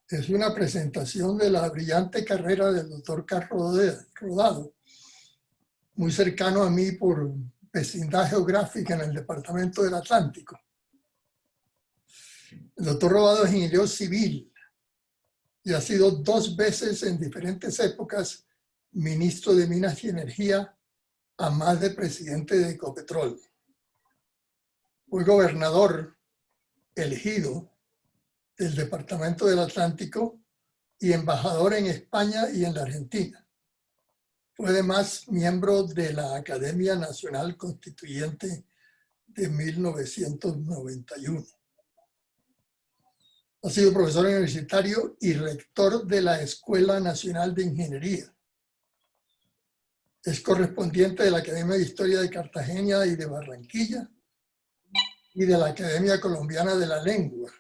Es una presentación de la brillante carrera del doctor Carlos Rodado, muy cercano a mí por vecindad geográfica en el departamento del Atlántico. El doctor Rodado es ingeniero civil y ha sido 2 veces en diferentes épocas ministro de Minas y Energía, a más de presidente de Ecopetrol. Fue gobernador elegido del Departamento del Atlántico y embajador en España y en la Argentina. Fue además miembro de la Academia Nacional Constituyente de 1991. Ha sido profesor universitario y rector de la Escuela Nacional de Ingeniería. Es correspondiente de la Academia de Historia de Cartagena y de Barranquilla y de la Academia Colombiana de la Lengua.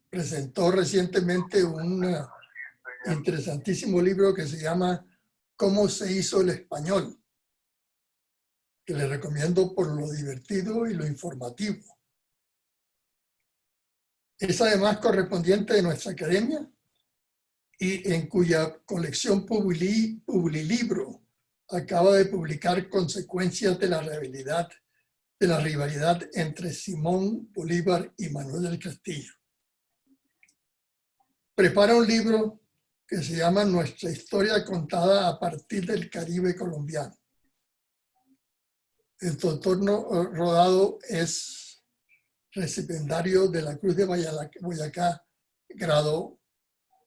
Presentó recientemente un interesantísimo libro que se llama ¿Cómo se hizo el español?, que le recomiendo por lo divertido y lo informativo. Es además correspondiente de nuestra academia y en cuya colección Publilibro acaba de publicar Consecuencias de la rivalidad entre Simón Bolívar y Manuel del Castillo. Prepara un libro que se llama Nuestra historia contada a partir del Caribe colombiano. El doctor Rodado es recipiendario de la Cruz de Boyacá,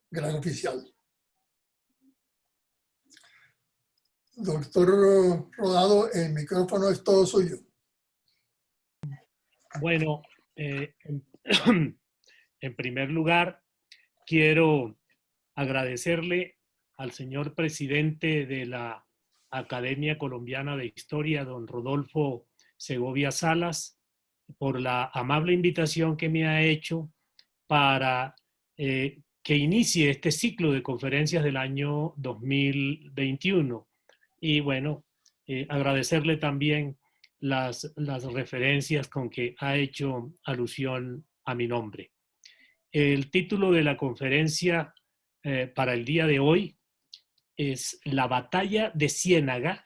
gran oficial. Doctor Rodado, el micrófono es todo suyo. Bueno, en primer lugar, quiero agradecerle al señor presidente de la Academia Colombiana de Historia, don Rodolfo Segovia Salas, por la amable invitación que me ha hecho para que inicie este ciclo de conferencias del año 2021. Y bueno, agradecerle también las referencias con que ha hecho alusión a mi nombre. El título de la conferencia para el día de hoy es La batalla de Ciénaga,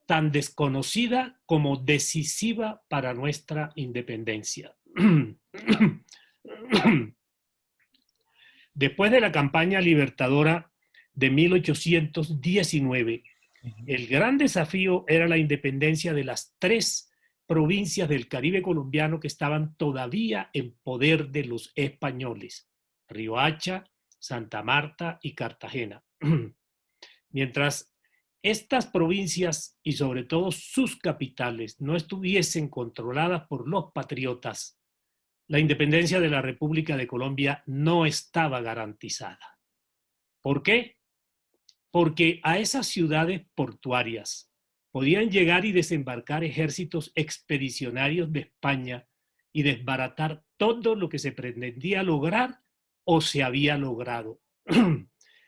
tan desconocida como decisiva para nuestra independencia. Después de la campaña libertadora de 1819, el gran desafío era la independencia de las 3 provincias del Caribe colombiano que estaban todavía en poder de los españoles: Riohacha, Santa Marta y Cartagena. Mientras estas provincias y sobre todo sus capitales no estuviesen controladas por los patriotas, la independencia de la República de Colombia no estaba garantizada. ¿Por qué? Porque a esas ciudades portuarias podían llegar y desembarcar ejércitos expedicionarios de España y desbaratar todo lo que se pretendía lograr o se había logrado.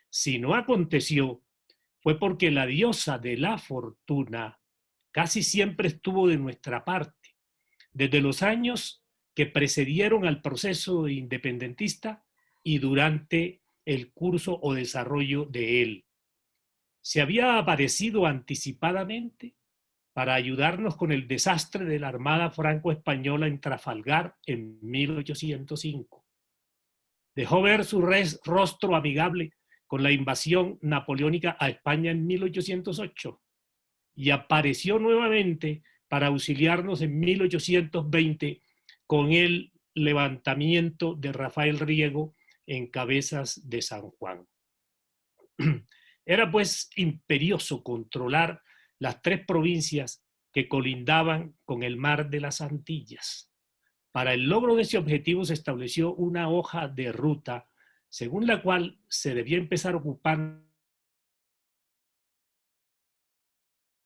Si no aconteció, fue porque la diosa de la fortuna casi siempre estuvo de nuestra parte. Desde los años que precedieron al proceso independentista y durante el curso o desarrollo de él. Se había aparecido anticipadamente para ayudarnos con el desastre de la Armada Franco-Española en Trafalgar en 1805. Dejó ver su rostro amigable con la invasión napoleónica a España en 1808 y apareció nuevamente para auxiliarnos en 1820 con el levantamiento de Rafael Riego en Cabezas de San Juan. Era pues imperioso controlar las 3 provincias que colindaban con el mar de las Antillas. Para el logro de ese objetivo se estableció una hoja de ruta según la cual se debía empezar a ocupar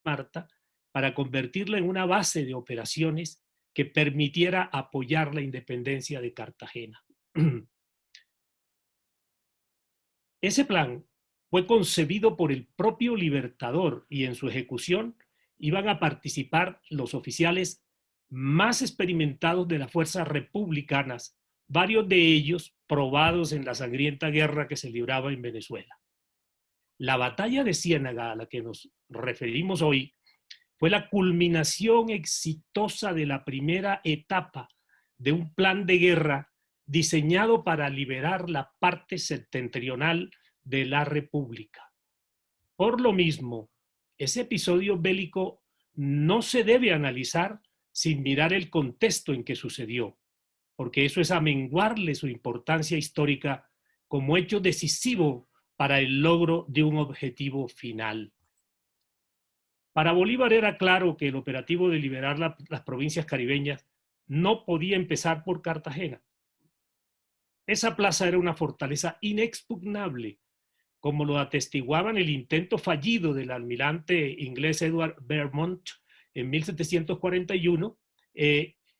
Marta para convertirla en una base de operaciones que permitiera apoyar la independencia de Cartagena. Ese plan fue concebido por el propio Libertador y en su ejecución iban a participar los oficiales más experimentados de las fuerzas republicanas varios de ellos probados en la sangrienta guerra que se libraba en Venezuela. La batalla de Ciénaga, a la que nos referimos hoy, fue la culminación exitosa de la primera etapa de un plan de guerra diseñado para liberar la parte septentrional de la República. Por lo mismo, ese episodio bélico no se debe analizar sin mirar el contexto en que sucedió, porque eso es amenguarle su importancia histórica como hecho decisivo para el logro de un objetivo final. Para Bolívar era claro que el operativo de liberar las provincias caribeñas no podía empezar por Cartagena. Esa plaza era una fortaleza inexpugnable, como lo atestiguaban el intento fallido del almirante inglés Edward Vermont en 1741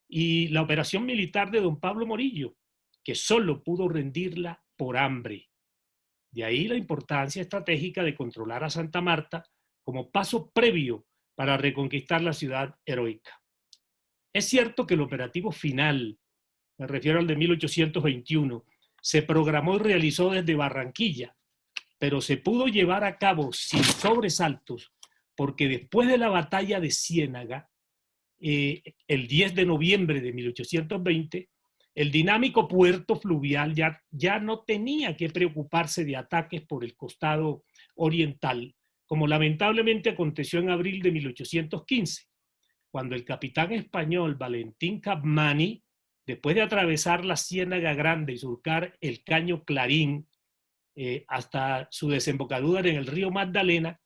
y la operación militar de don Pablo Morillo, que solo pudo rendirla por hambre. De ahí la importancia estratégica de controlar a Santa Marta como paso previo para reconquistar la ciudad heroica. Es cierto que el operativo final, me refiero al de 1821, se programó y realizó desde Barranquilla, pero se pudo llevar a cabo sin sobresaltos, porque después de la batalla de Ciénaga, el 10 de noviembre de 1820, el dinámico puerto fluvial ya no tenía que preocuparse de ataques por el costado oriental, como lamentablemente aconteció en abril de 1815, cuando el capitán español Valentín Capmany, después de atravesar la Ciénaga Grande y surcar el Caño Clarín hasta su desembocadura en el río Magdalena,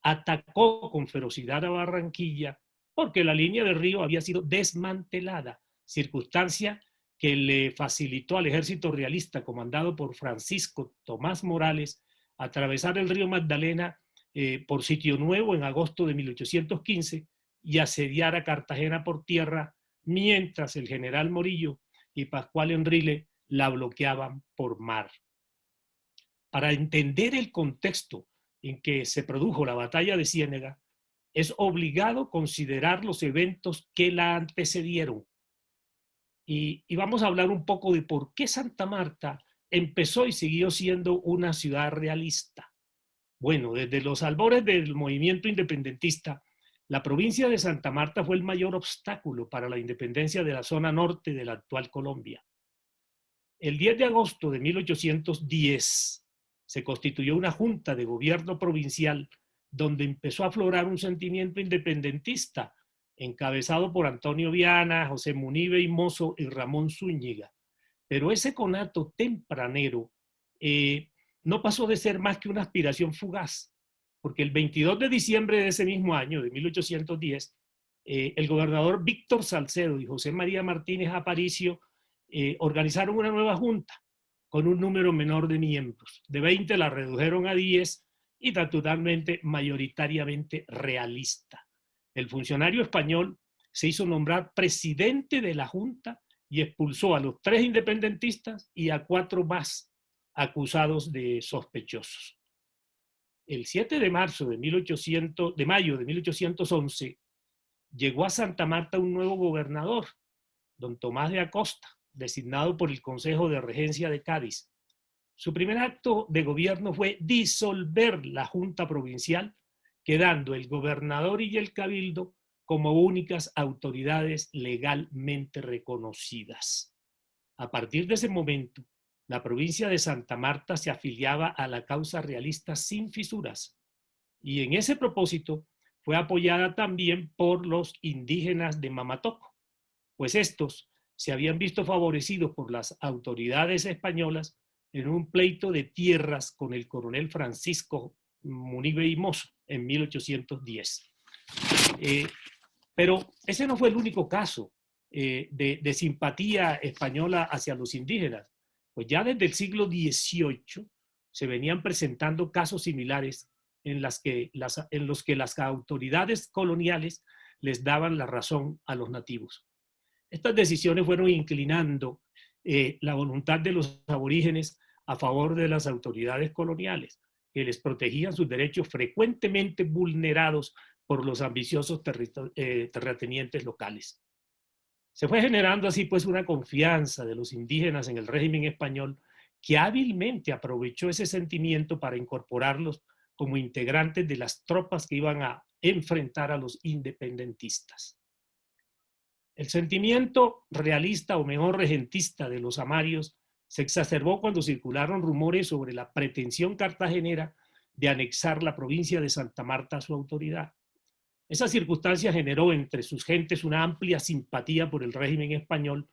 atacó con ferocidad a Barranquilla porque la línea del río había sido desmantelada, circunstancia que le facilitó al ejército realista comandado por Francisco Tomás Morales atravesar el río Magdalena por Sitio Nuevo en agosto de 1815 y asediar a Cartagena por tierra, mientras el general Morillo y Pascual Enrile la bloqueaban por mar. Para entender el contexto en que se produjo la batalla de Ciénaga, es obligado considerar los eventos que la antecedieron. Y vamos a hablar un poco de por qué Santa Marta empezó y siguió siendo una ciudad realista. Bueno, desde los albores del movimiento independentista, la provincia de Santa Marta fue el mayor obstáculo para la independencia de la zona norte de la actual Colombia. El 10 de agosto de 1810 se constituyó una junta de gobierno provincial donde empezó a aflorar un sentimiento independentista encabezado por Antonio Viana, José Munive y Mozo y Ramón Zúñiga. Pero ese conato tempranero no pasó de ser más que una aspiración fugaz, porque el 22 de diciembre de ese mismo año, de 1810, el gobernador Víctor Salcedo y José María Martínez Aparicio organizaron una nueva junta con un número menor de miembros. De 20 la redujeron a 10 y naturalmente mayoritariamente realista. El funcionario español se hizo nombrar presidente de la junta y expulsó a los 3 independentistas y a 4 más acusados de sospechosos. El 7 de mayo de 1811 llegó a Santa Marta un nuevo gobernador, don Tomás de Acosta, designado por el Consejo de Regencia de Cádiz. Su primer acto de gobierno fue disolver la Junta Provincial, quedando el gobernador y el cabildo como únicas autoridades legalmente reconocidas. A partir de ese momento, la provincia de Santa Marta se afiliaba a la causa realista sin fisuras, y en ese propósito fue apoyada también por los indígenas de Mamatoco, pues estos se habían visto favorecidos por las autoridades españolas en un pleito de tierras con el coronel Francisco Munive y Mozo en 1810. Pero ese no fue el único caso de simpatía española hacia los indígenas, pues ya desde el siglo XVIII se venían presentando casos similares en los que las autoridades coloniales les daban la razón a los nativos. Estas decisiones fueron inclinando la voluntad de los aborígenes a favor de las autoridades coloniales, que les protegían sus derechos frecuentemente vulnerados por los ambiciosos terratenientes locales. Se fue generando así pues una confianza de los indígenas en el régimen español que hábilmente aprovechó ese sentimiento para incorporarlos como integrantes de las tropas que iban a enfrentar a los independentistas. El sentimiento realista o mejor regentista de los amarios se exacerbó cuando circularon rumores sobre la pretensión cartagenera de anexar la provincia de Santa Marta a su autoridad. Esa circunstancia generó entre sus gentes una amplia simpatía por el régimen español,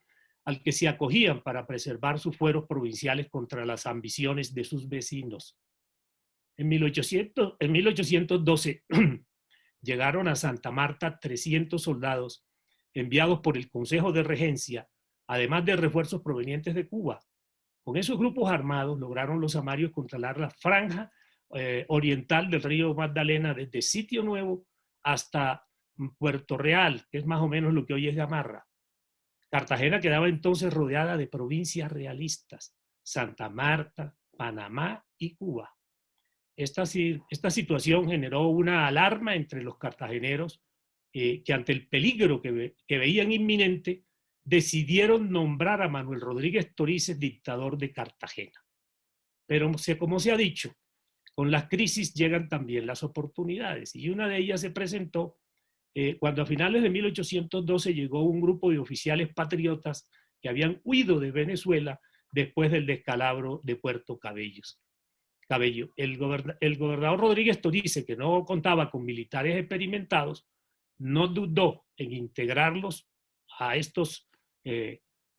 al que se acogían para preservar sus fueros provinciales contra las ambiciones de sus vecinos. En 1812 llegaron a Santa Marta 300 soldados enviados por el Consejo de Regencia, además de refuerzos provenientes de Cuba. Con esos grupos armados lograron los amarios controlar la franja oriental del río Magdalena desde Sitio Nuevo hasta Puerto Real, que es más o menos lo que hoy es Gamarra. Cartagena quedaba entonces rodeada de provincias realistas, Santa Marta, Panamá y Cuba. Esta situación generó una alarma entre los cartageneros que ante el peligro que veían inminente, decidieron nombrar a Manuel Rodríguez Torices dictador de Cartagena. Pero como se ha dicho, con las crisis llegan también las oportunidades, y una de ellas se presentó cuando a finales de 1812 llegó un grupo de oficiales patriotas que habían huido de Venezuela después del descalabro de Puerto Cabello. El gobernador Rodríguez Torices, que no contaba con militares experimentados, no dudó en integrarlos a estos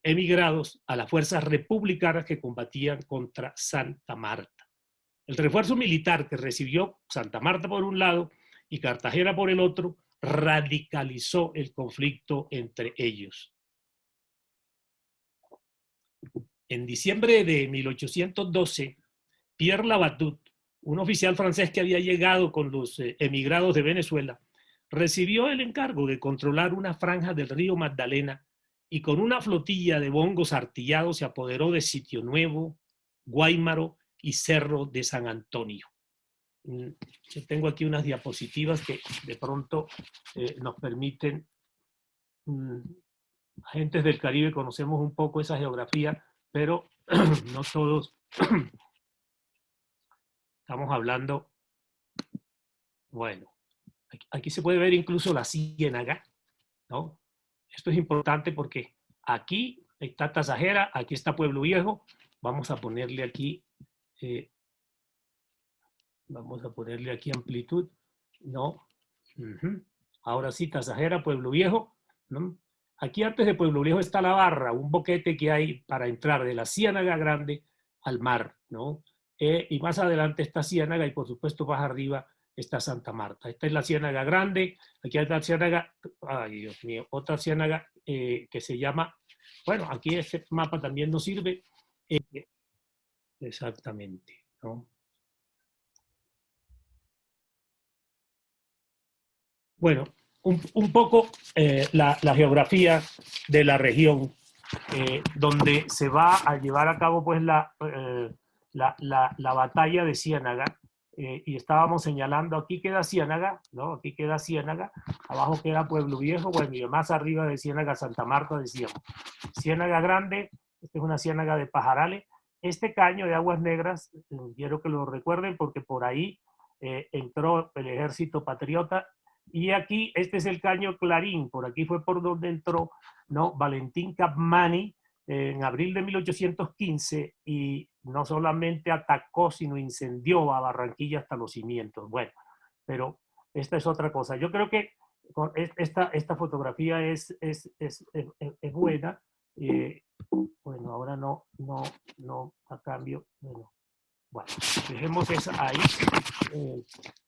emigrados a las fuerzas republicanas que combatían contra Santa Marta. El refuerzo militar que recibió Santa Marta por un lado y Cartagena por el otro radicalizó el conflicto entre ellos. En diciembre de 1812, Pierre Labatut, un oficial francés que había llegado con los emigrados de Venezuela, recibió el encargo de controlar una franja del río Magdalena y con una flotilla de bongos artillados se apoderó de Sitio Nuevo, Guáimaro y Cerro de San Antonio. Yo tengo aquí unas diapositivas que de pronto nos permiten, agentes del Caribe conocemos un poco esa geografía, pero no todos. Estamos hablando, bueno, aquí se puede ver incluso la ciénaga, ¿no? Esto es importante porque aquí está Tasajera, aquí está Pueblo Viejo. Vamos a ponerle aquí amplitud, ¿no? Ahora sí, Tasajera, Pueblo Viejo, ¿no? Aquí antes de Pueblo Viejo está la barra, un boquete que hay para entrar de la Ciénaga Grande al mar, ¿no? Y más adelante está Ciénaga y por supuesto más arriba está Santa Marta. Esta es la Ciénaga Grande, aquí hay otra Ciénaga, ay Dios mío, otra Ciénaga que se llama, bueno, aquí este mapa también nos sirve, exactamente, ¿no? Bueno, un poco la geografía de la región donde se va a llevar a cabo pues la batalla de Ciénaga, y estábamos señalando, aquí queda Ciénaga, ¿no? Aquí queda Ciénaga, abajo queda Pueblo Viejo, bueno, y más arriba de Ciénaga, Santa Marta, decíamos. Ciénaga Grande, esta es una ciénaga de pajarales. Este caño de aguas negras, quiero que lo recuerden porque por ahí entró el ejército patriota, y aquí, este es el caño Clarín, por aquí fue por donde entró, ¿no? Valentín Capmany, en abril de 1815, y no solamente atacó, sino incendió a Barranquilla hasta los cimientos. Bueno, pero esta es otra cosa. Yo creo que esta fotografía es buena. Bueno, ahora no, a cambio, bueno, dejemos esa ahí.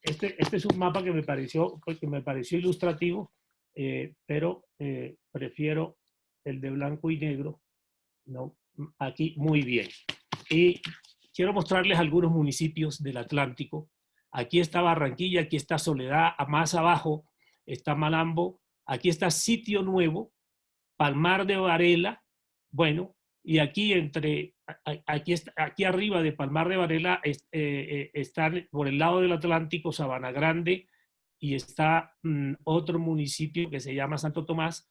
Este es un mapa que me pareció ilustrativo, pero prefiero el de blanco y negro, ¿no? Aquí muy bien. Y quiero mostrarles algunos municipios del Atlántico. Aquí está Barranquilla, aquí está Soledad, más abajo está Malambo, aquí está Sitio Nuevo, Palmar de Varela, bueno, y aquí aquí arriba de Palmar de Varela está por el lado del Atlántico Sabana Grande, y está otro municipio que se llama Santo Tomás,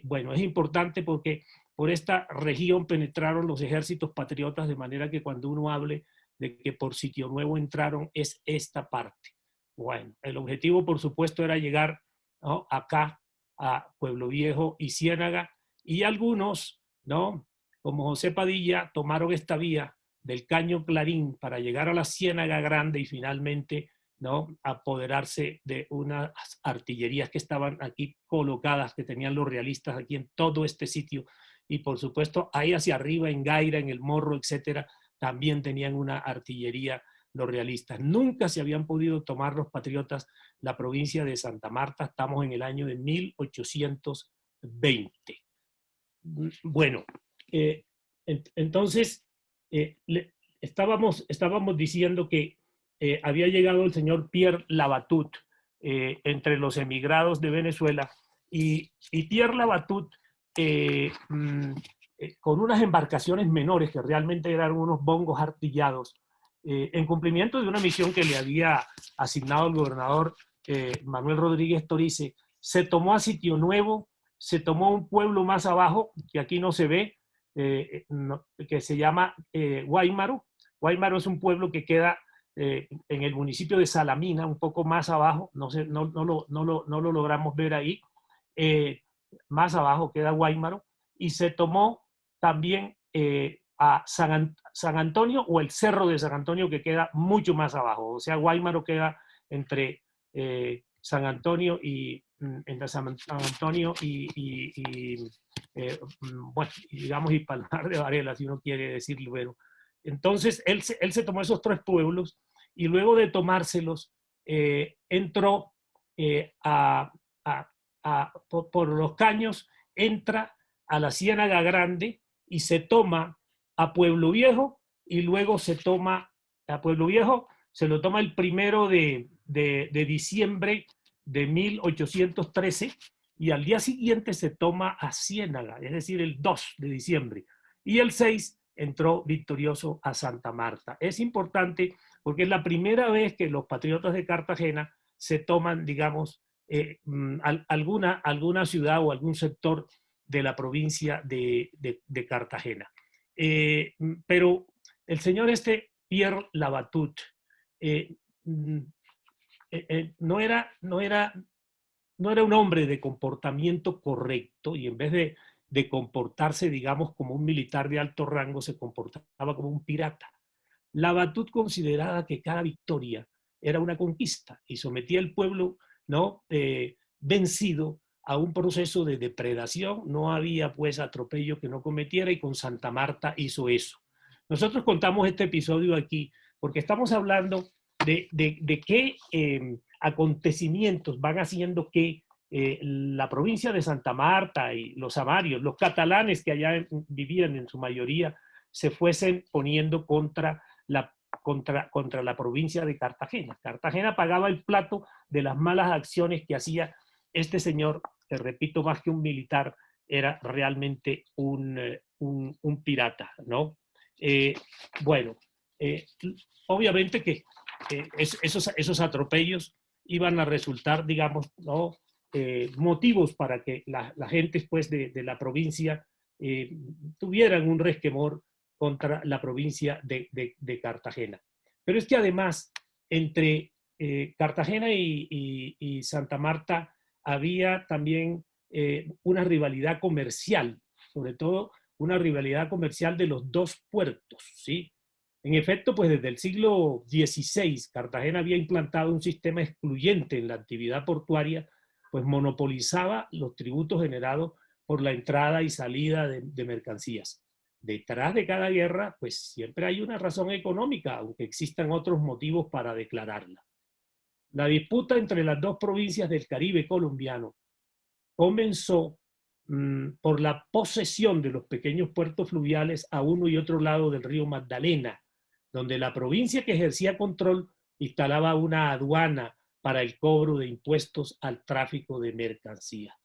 bueno, es importante porque por esta región penetraron los ejércitos patriotas, de manera que cuando uno hable de que por Sitio Nuevo entraron, es esta parte. Bueno, el objetivo, por supuesto, era llegar, ¿no?, acá a Pueblo Viejo y Ciénaga, y algunos, ¿no?, como José Padilla, tomaron esta vía del Caño Clarín para llegar a la Ciénaga Grande y finalmente, ¿no?, apoderarse de unas artillerías que estaban aquí colocadas, que tenían los realistas aquí en todo este sitio, y por supuesto ahí hacia arriba en Gaira, en el Morro, etcétera, también tenían una artillería los realistas. Nunca se habían podido tomar los patriotas la provincia de Santa Marta. Estamos en el año de 1820. Bueno, entonces estábamos diciendo que había llegado el señor Pierre Labatut entre los emigrados de Venezuela, y Pierre Labatut con unas embarcaciones menores que realmente eran unos bongos artillados, en cumplimiento de una misión que le había asignado el gobernador Manuel Rodríguez Torice, se tomó a Sitio Nuevo, se tomó un pueblo más abajo, que aquí no se ve, que se llama Guaymaro. Guaymaro es un pueblo que queda en el municipio de Salamina, un poco más abajo, no lo logramos ver ahí, más abajo queda Guaymaro, y se tomó también a San Antonio, o el Cerro de San Antonio, que queda mucho más abajo. O sea, Guaymaro queda entre San Antonio y entre San Antonio bueno, digamos, y Palmar de Varela, si uno quiere decirlo. Pero entonces él se tomó esos tres pueblos, y luego de tomárselos entró por los caños, entra a la Ciénaga Grande y se toma a Pueblo Viejo, y luego se toma a Pueblo Viejo, se lo toma el 1 de diciembre de 1813, y al día siguiente se toma a Ciénaga, es decir, el 2 de diciembre, y el 6 entró victorioso a Santa Marta. Es importante porque es la primera vez que los patriotas de Cartagena se toman, digamos, alguna ciudad o algún sector de la provincia de Cartagena. Pero el señor Pierre Labatut no era un hombre de comportamiento correcto, y en vez de comportarse, digamos, como un militar de alto rango, se comportaba como un pirata. Labatut consideraba que cada victoria era una conquista y sometía al pueblo, ¿no?, vencido a un proceso de depredación. No había pues atropello que no cometiera, y con Santa Marta hizo eso. Nosotros contamos este episodio aquí porque estamos hablando de qué acontecimientos van haciendo que la provincia de Santa Marta y los amarios, los catalanes que allá vivían en su mayoría, se fuesen poniendo contra la provincia de Cartagena. Cartagena pagaba el plato de las malas acciones que hacía este señor, que repito, más que un militar, era realmente un pirata, ¿no? Bueno, obviamente que esos atropellos iban a resultar, digamos, ¿no?, motivos para que la gente pues, de la provincia tuvieran un resquemor contra la provincia de Cartagena. Pero es que además, entre Cartagena y Santa Marta había también una rivalidad comercial, sobre todo una rivalidad comercial de los dos puertos, ¿sí? En efecto, pues desde el siglo XVI, Cartagena había implantado un sistema excluyente en la actividad portuaria, pues monopolizaba los tributos generados por la entrada y salida de mercancías. Detrás de cada guerra, pues siempre hay una razón económica, aunque existan otros motivos para declararla. La disputa entre las dos provincias del Caribe colombiano comenzó por la posesión de los pequeños puertos fluviales a uno y otro lado del río Magdalena, donde la provincia que ejercía control instalaba una aduana para el cobro de impuestos al tráfico de mercancías.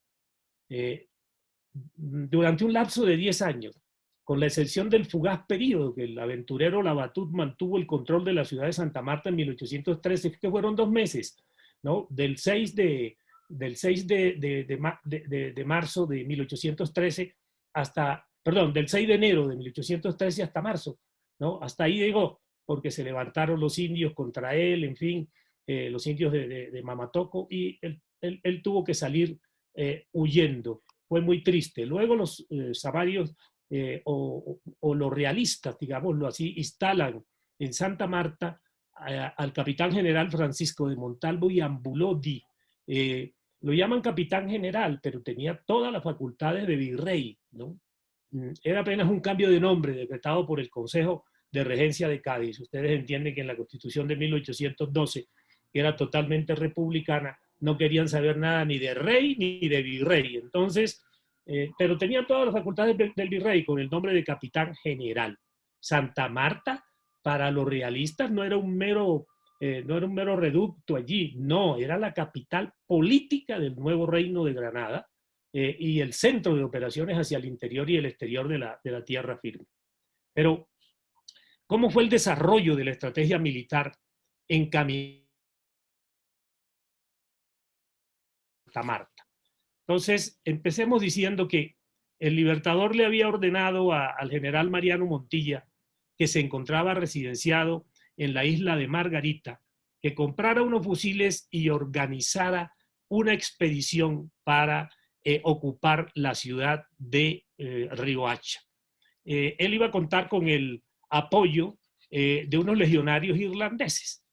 Durante un lapso de 10 años, con la excepción del fugaz periodo que el aventurero Labatut mantuvo el control de la ciudad de Santa Marta en 1813, que fueron 2 meses, ¿no?, del 6 de del 6 de marzo de 1813 hasta, perdón, del 6 de enero de 1813 hasta marzo, ¿no? Hasta ahí llegó, porque se levantaron los indios contra él, en fin, los indios de Mamatoco, y él tuvo que salir huyendo. Fue muy triste. Luego los samarios o los realistas, digámoslo así, instalan en Santa Marta al capitán general Francisco de Montalvo y Ambulodi. Lo llaman capitán general, pero tenía todas las facultades de virrey, ¿no? Era apenas un cambio de nombre decretado por el Consejo de Regencia de Cádiz. Ustedes entienden que en la Constitución de 1812, que era totalmente republicana, no querían saber nada ni de rey ni de virrey. Entonces, pero tenían todas las facultades del virrey con el nombre de capitán general. Santa Marta, para los realistas, no era un mero reducto allí, no, era la capital política del nuevo reino de Granada y el centro de operaciones hacia el interior y el exterior de la tierra firme. Pero, ¿cómo fue el desarrollo de la estrategia militar en Santa Marta? Entonces, empecemos diciendo que el Libertador le había ordenado al general Mariano Montilla, que se encontraba residenciado en la isla de Margarita, que comprara unos fusiles y organizara una expedición para ocupar la ciudad de Riohacha. Él iba a contar con el apoyo de unos legionarios irlandeses,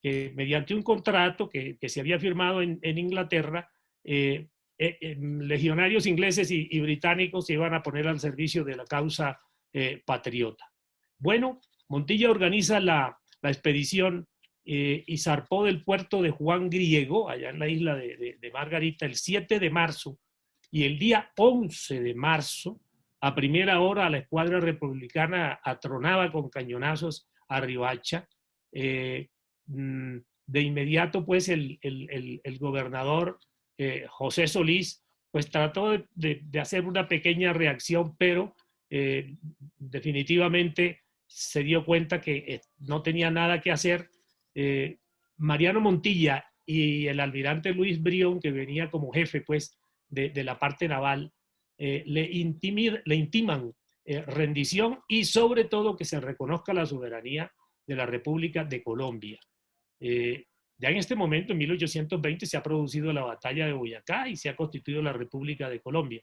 que mediante un contrato que se había firmado en Inglaterra, legionarios ingleses y británicos se iban a poner al servicio de la causa patriota. Bueno, Montilla organiza la expedición y zarpó del puerto de Juan Griego, allá en la isla de Margarita, el 7 de marzo, y el día 11 de marzo, a primera hora, la escuadra republicana atronaba con cañonazos a Riohacha. De inmediato, pues, el gobernador José Solís, pues trató de hacer una pequeña reacción, pero definitivamente se dio cuenta que no tenía nada que hacer. Mariano Montilla y el almirante Luis Brión, que venía como jefe, pues, de la parte naval, le intiman rendición y sobre todo que se reconozca la soberanía de la República de Colombia. Ya en este momento, en 1820, se ha producido la batalla de Boyacá y se ha constituido la República de Colombia.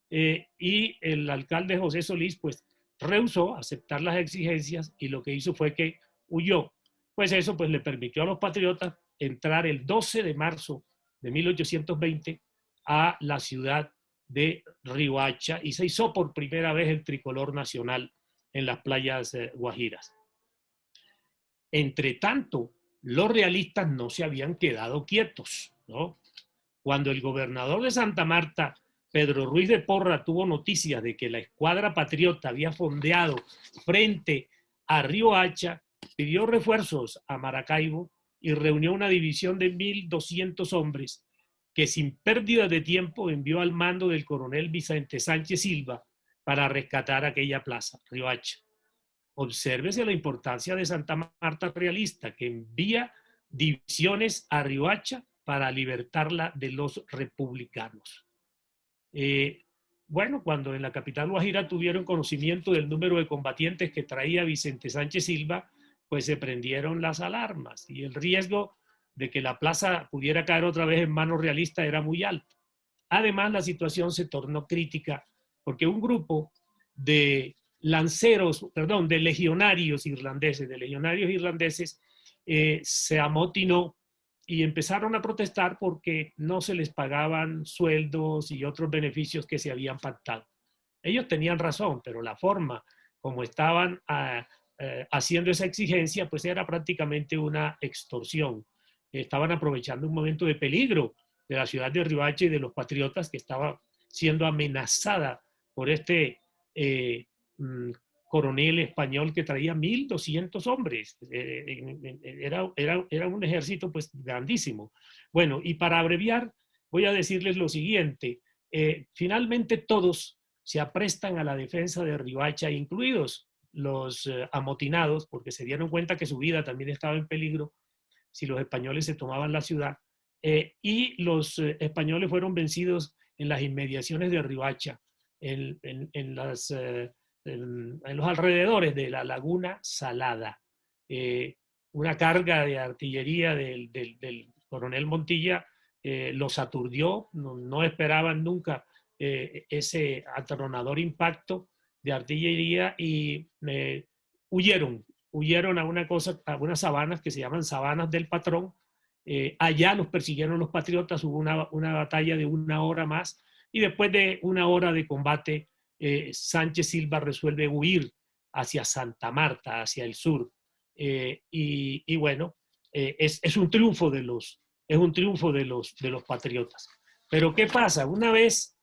Y el alcalde José Solís, pues, rehusó aceptar las exigencias y lo que hizo fue que huyó. Pues eso, pues, le permitió a los patriotas entrar el 12 de marzo de 1820 a la ciudad de Riohacha y se hizo por primera vez el tricolor nacional en las playas guajiras. Entre tanto, los realistas no se habían quedado quietos, ¿no? Cuando el gobernador de Santa Marta, Pedro Ruiz de Porra, tuvo noticias de que la escuadra patriota había fondeado frente a Riohacha, pidió refuerzos a Maracaibo y reunió una división de 1.200 hombres que sin pérdida de tiempo envió al mando del coronel Vicente Sánchez Silva para rescatar aquella plaza, Riohacha. Obsérvese la importancia de Santa Marta realista, que envía divisiones a Riohacha para libertarla de los republicanos. Bueno, cuando en la capital guajira tuvieron conocimiento del número de combatientes que traía Vicente Sánchez Silva, pues se prendieron las alarmas y el riesgo de que la plaza pudiera caer otra vez en manos realistas era muy alto. Además, la situación se tornó crítica porque un grupo de de legionarios irlandeses, se amotinó y empezaron a protestar porque no se les pagaban sueldos y otros beneficios que se habían pactado. Ellos tenían razón, pero la forma como estaban haciendo esa exigencia, pues era prácticamente una extorsión. Estaban aprovechando un momento de peligro de la ciudad de Riohacha y de los patriotas, que estaba siendo amenazada por este coronel español que traía 1.200 hombres. Era un ejército, pues, grandísimo. Bueno, y para abreviar, voy a decirles lo siguiente. Finalmente todos se aprestan a la defensa de Riohacha, incluidos los amotinados, porque se dieron cuenta que su vida también estaba en peligro si los españoles se tomaban la ciudad. y los españoles fueron vencidos en las inmediaciones de Riohacha, en los alrededores de la Laguna Salada. Una carga de artillería del coronel Montilla los aturdió, no esperaban nunca ese atronador impacto de artillería y huyeron a a unas sabanas que se llaman Sabanas del Patrón. Allá los persiguieron los patriotas, hubo una batalla de 1 hora más y después de 1 hora de combate, Sánchez Silva resuelve huir hacia Santa Marta, hacia el sur. Y bueno, es un triunfo de los patriotas. Pero ¿qué pasa? Una vez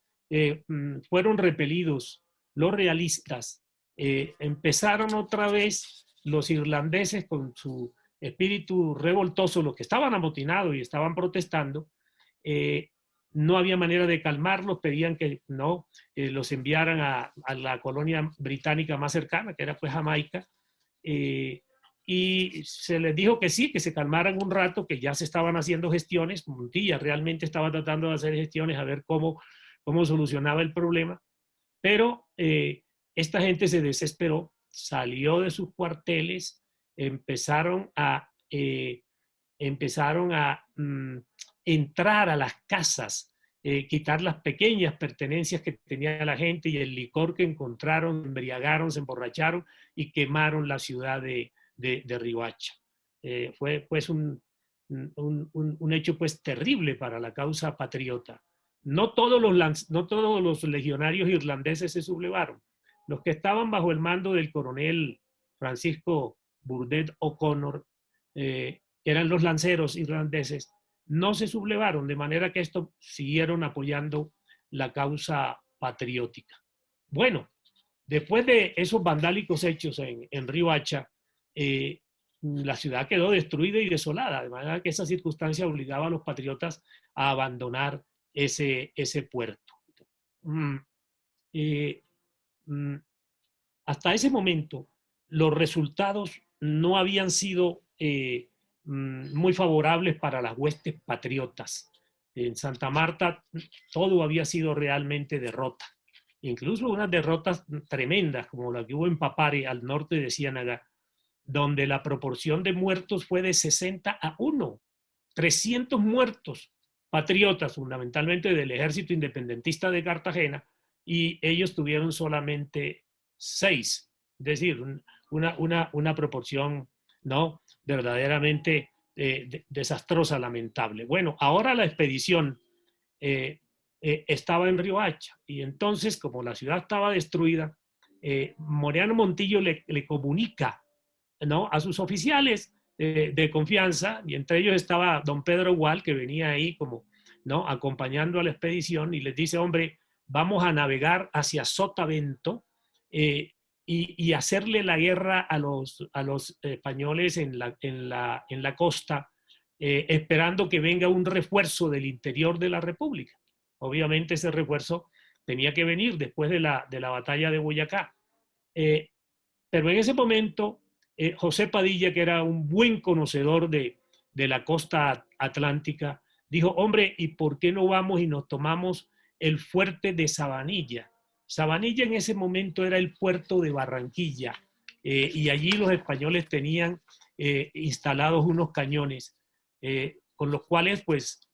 fueron repelidos los realistas, empezaron otra vez los irlandeses con su espíritu revoltoso, los que estaban amotinados y estaban protestando. No había manera de calmarlos, pedían que no los enviaran a la colonia británica más cercana, que era pues Jamaica, y se les dijo que sí, que se calmaran un rato, que ya se estaban haciendo gestiones. Montilla realmente estaba tratando de hacer gestiones a ver cómo solucionaba el problema, pero esta gente se desesperó, salió de sus cuarteles, empezaron a entrar a las casas, quitar las pequeñas pertenencias que tenía la gente y el licor que encontraron, embriagaron, se emborracharon y quemaron la ciudad de Riohacha. Fue pues un hecho pues terrible para la causa patriota. No todos los legionarios irlandeses se sublevaron. Los que estaban bajo el mando del coronel Francisco Burdett O'Connor, eran los lanceros irlandeses, no se sublevaron, de manera que estos siguieron apoyando la causa patriótica. Bueno, después de esos vandálicos hechos en Riohacha, la ciudad quedó destruida y desolada, de manera que esa circunstancia obligaba a los patriotas a abandonar ese puerto. Hasta ese momento, los resultados no habían sido muy favorables para las huestes patriotas. En Santa Marta todo había sido realmente derrota, incluso unas derrotas tremendas como la que hubo en Papare, al norte de Ciénaga, donde la proporción de muertos fue de 60-1, 300 muertos patriotas, fundamentalmente del ejército independentista de Cartagena, y ellos tuvieron solamente 6, es decir, una proporción, ¿no?, verdaderamente desastrosa, lamentable. Bueno, ahora la expedición estaba en Riohacha, y entonces, como la ciudad estaba destruida, Moreano Montillo le comunica, ¿no?, a sus oficiales de confianza, y entre ellos estaba don Pedro Gual, que venía ahí como, ¿no?, acompañando a la expedición, y les dice: hombre, vamos a navegar hacia Sotavento y hacerle la guerra a los españoles en la costa, esperando que venga un refuerzo del interior de la República. Obviamente ese refuerzo tenía que venir después de la batalla de Boyacá. Pero en ese momento, José Padilla, que era un buen conocedor de la costa atlántica, dijo: hombre, ¿y por qué no vamos y nos tomamos el fuerte de Sabanilla? Sabanilla en ese momento era el puerto de Barranquilla, y allí los españoles tenían instalados unos cañones, con los cuales pues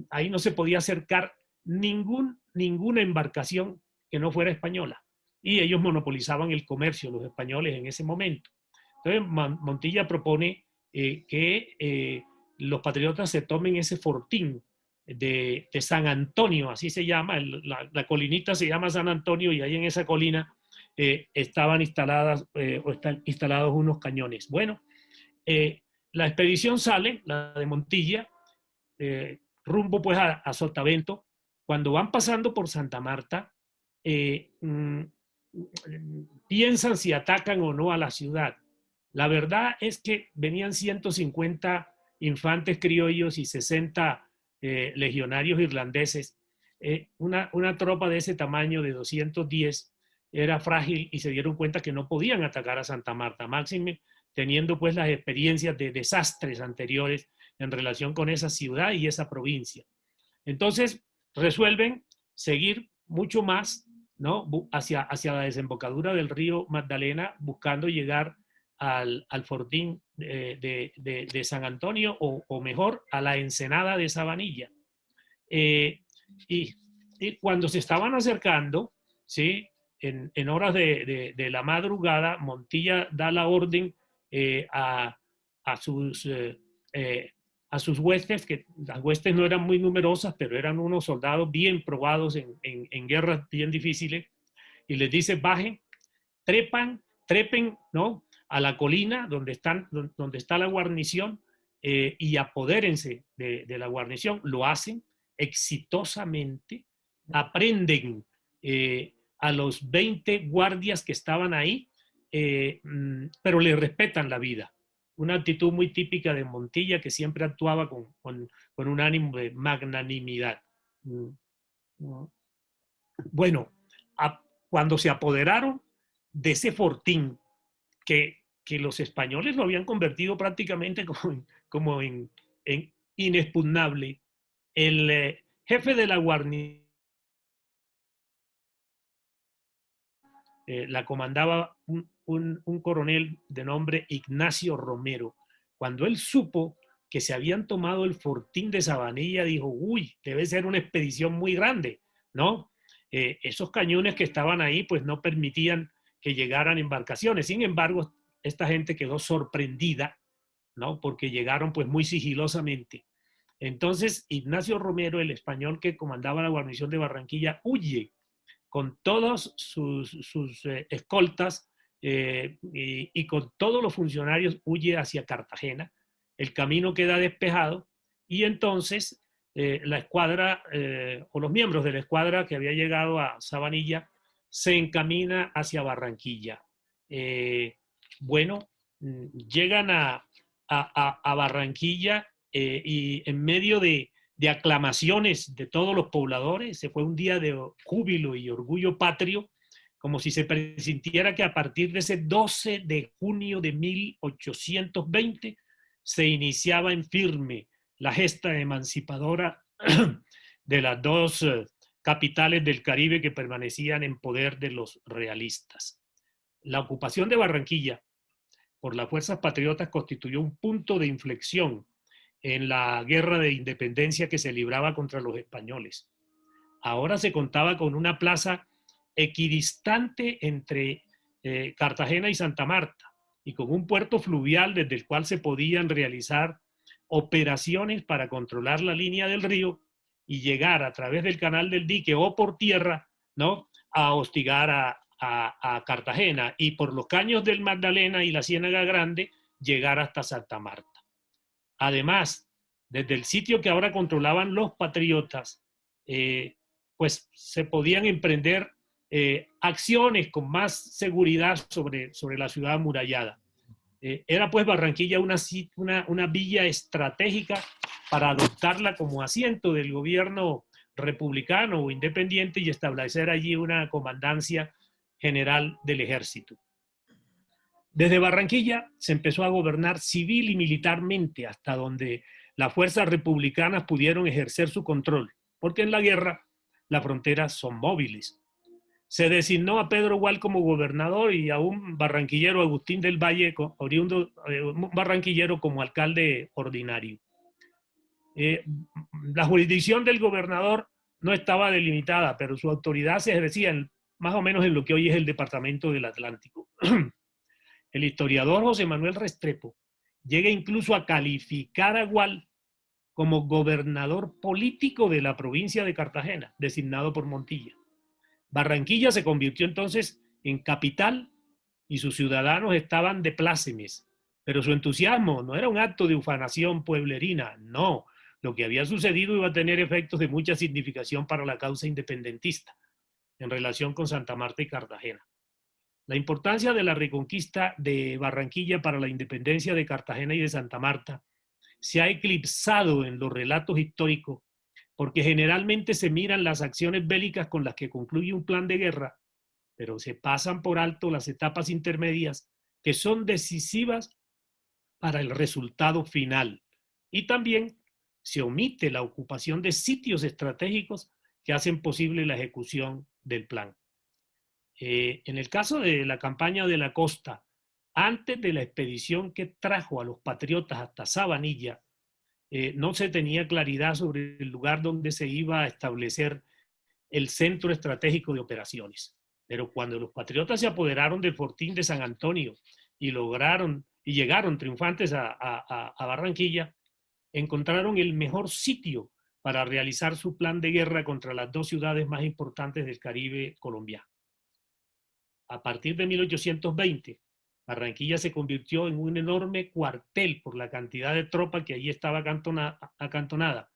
ahí no se podía acercar ninguna embarcación que no fuera española, y ellos monopolizaban el comercio, los españoles, en ese momento. Entonces Montilla propone que los patriotas se tomen ese fortín de San Antonio, así se llama, la colinita se llama San Antonio, y ahí en esa colina estaban instalados unos cañones. Bueno, la expedición sale, la de Montilla, rumbo pues a Sotavento. Cuando van pasando por Santa Marta, piensan si atacan o no a la ciudad. La verdad es que venían 150 infantes criollos y 60 legionarios irlandeses. Una tropa de ese tamaño, de 210, era frágil, y se dieron cuenta que no podían atacar a Santa Marta, máxime teniendo pues las experiencias de desastres anteriores en relación con esa ciudad y esa provincia. Entonces resuelven seguir mucho más, ¿no?, hacia la desembocadura del río Magdalena, buscando llegar al fortín de San Antonio, o mejor, a la ensenada de Sabanilla. Y cuando se estaban acercando, ¿sí?, en horas de la madrugada, Montilla da la orden a sus huestes, que las huestes no eran muy numerosas, pero eran unos soldados bien probados en guerras bien difíciles, y les dice: bajen, trepen, ¿no?, a la colina donde está la guarnición, y apodérense de la guarnición. Lo hacen exitosamente, aprenden a los 20 guardias que estaban ahí, pero le respetan la vida. Una actitud muy típica de Montilla, que siempre actuaba con un ánimo de magnanimidad. Bueno, cuando se apoderaron de ese fortín, que los españoles lo habían convertido prácticamente como en inexpugnable, el jefe de la guarnición la comandaba un coronel de nombre Ignacio Romero. Cuando él supo que se habían tomado el fortín de Sabanilla, dijo: uy, debe ser una expedición muy grande, ¿no? Esos cañones que estaban ahí pues no permitían que llegaran embarcaciones. Sin embargo, esta gente quedó sorprendida, ¿no?, porque llegaron pues muy sigilosamente. Entonces Ignacio Romero, el español que comandaba la guarnición de Barranquilla, huye con todos sus escoltas, y con todos los funcionarios, huye hacia Cartagena. El camino queda despejado, y entonces la escuadra, o los miembros de la escuadra que había llegado a Sabanilla, se encamina hacia Barranquilla. Bueno, llegan a Barranquilla, y en medio de aclamaciones de todos los pobladores, se fue un día de júbilo y orgullo patrio, como si se presintiera que a partir de ese 12 de junio de 1820 se iniciaba en firme la gesta emancipadora de las dos capitales del Caribe que permanecían en poder de los realistas. La ocupación de Barranquilla por las fuerzas patriotas constituyó un punto de inflexión en la guerra de independencia que se libraba contra los españoles. Ahora se contaba con una plaza equidistante entre Cartagena y Santa Marta, y con un puerto fluvial desde el cual se podían realizar operaciones para controlar la línea del río y llegar a través del canal del dique o por tierra, ¿no?, a hostigar a Cartagena, y por los caños del Magdalena y la Ciénaga Grande llegar hasta Santa Marta. Además, desde el sitio que ahora controlaban los patriotas, pues se podían emprender acciones con más seguridad sobre la ciudad amurallada. Era pues Barranquilla una villa estratégica para adoptarla como asiento del gobierno republicano o independiente y establecer allí una comandancia general del ejército. Desde Barranquilla se empezó a gobernar civil y militarmente hasta donde las fuerzas republicanas pudieron ejercer su control, porque en la guerra las fronteras son móviles. Se designó a Pedro Gual como gobernador y a un barranquillero, Agustín del Valle, oriundo, un barranquillero, como alcalde ordinario. La jurisdicción del gobernador no estaba delimitada, pero su autoridad se ejercía más o menos en lo que hoy es el Departamento del Atlántico. El historiador José Manuel Restrepo llega incluso a calificar a Gual como gobernador político de la provincia de Cartagena, designado por Montilla. Barranquilla se convirtió entonces en capital y sus ciudadanos estaban de plácemes, pero su entusiasmo no era un acto de ufanación pueblerina, no. Lo que había sucedido iba a tener efectos de mucha significación para la causa independentista en relación con Santa Marta y Cartagena. La importancia de la reconquista de Barranquilla para la independencia de Cartagena y de Santa Marta se ha eclipsado en los relatos históricos, porque generalmente se miran las acciones bélicas con las que concluye un plan de guerra, pero se pasan por alto las etapas intermedias que son decisivas para el resultado final. Y también se omite la ocupación de sitios estratégicos que hacen posible la ejecución del plan. En el caso de la campaña de la costa, antes de la expedición que trajo a los patriotas hasta Sabanilla, no se tenía claridad sobre el lugar donde se iba a establecer el centro estratégico de operaciones. Pero cuando los patriotas se apoderaron del fortín de San Antonio y llegaron triunfantes a Barranquilla, encontraron el mejor sitio para realizar su plan de guerra contra las dos ciudades más importantes del Caribe colombiano. A partir de 1820, Barranquilla se convirtió en un enorme cuartel por la cantidad de tropa que allí estaba acantonada.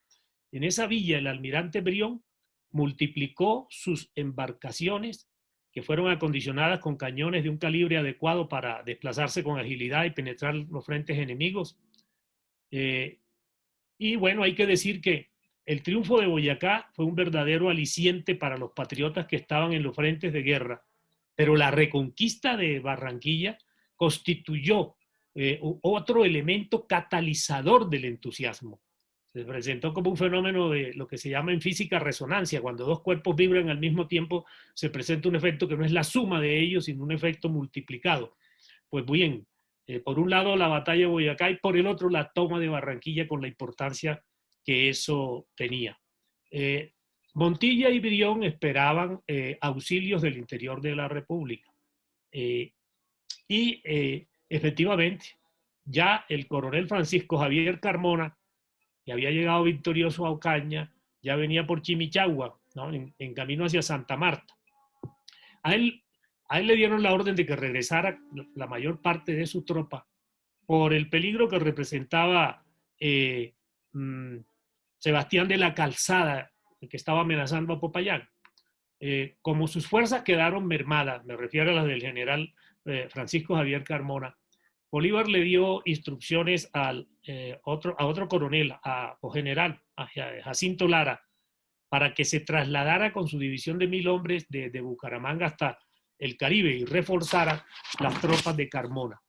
En esa villa, el almirante Brión multiplicó sus embarcaciones, que fueron acondicionadas con cañones de un calibre adecuado para desplazarse con agilidad y penetrar los frentes enemigos. Y bueno, hay que decir que el triunfo de Boyacá fue un verdadero aliciente para los patriotas que estaban en los frentes de guerra, pero la reconquista de Barranquilla constituyó otro elemento catalizador del entusiasmo. Se presentó como un fenómeno de lo que se llama en física resonancia. Cuando dos cuerpos vibran al mismo tiempo, se presenta un efecto que no es la suma de ellos, sino un efecto multiplicado. Pues bien, por un lado la batalla de Boyacá y por el otro la toma de Barranquilla con la importancia que eso tenía. Montilla y Brión esperaban auxilios del interior de la República. Efectivamente, ya el coronel Francisco Javier Carmona, que había llegado victorioso a Ocaña, ya venía por Chimichagua, ¿no? en camino hacia Santa Marta. A él le dieron la orden de que regresara la mayor parte de su tropa por el peligro que representaba Sebastián de la Calzada, que estaba amenazando a Popayán. Como sus fuerzas quedaron mermadas, me refiero a las del general Francisco Javier Carmona, Bolívar le dio instrucciones a otro coronel o general, a Jacinto Lara, para que se trasladara con su división de 1000 hombres de Bucaramanga hasta el Caribe y reforzara las tropas de Carmona.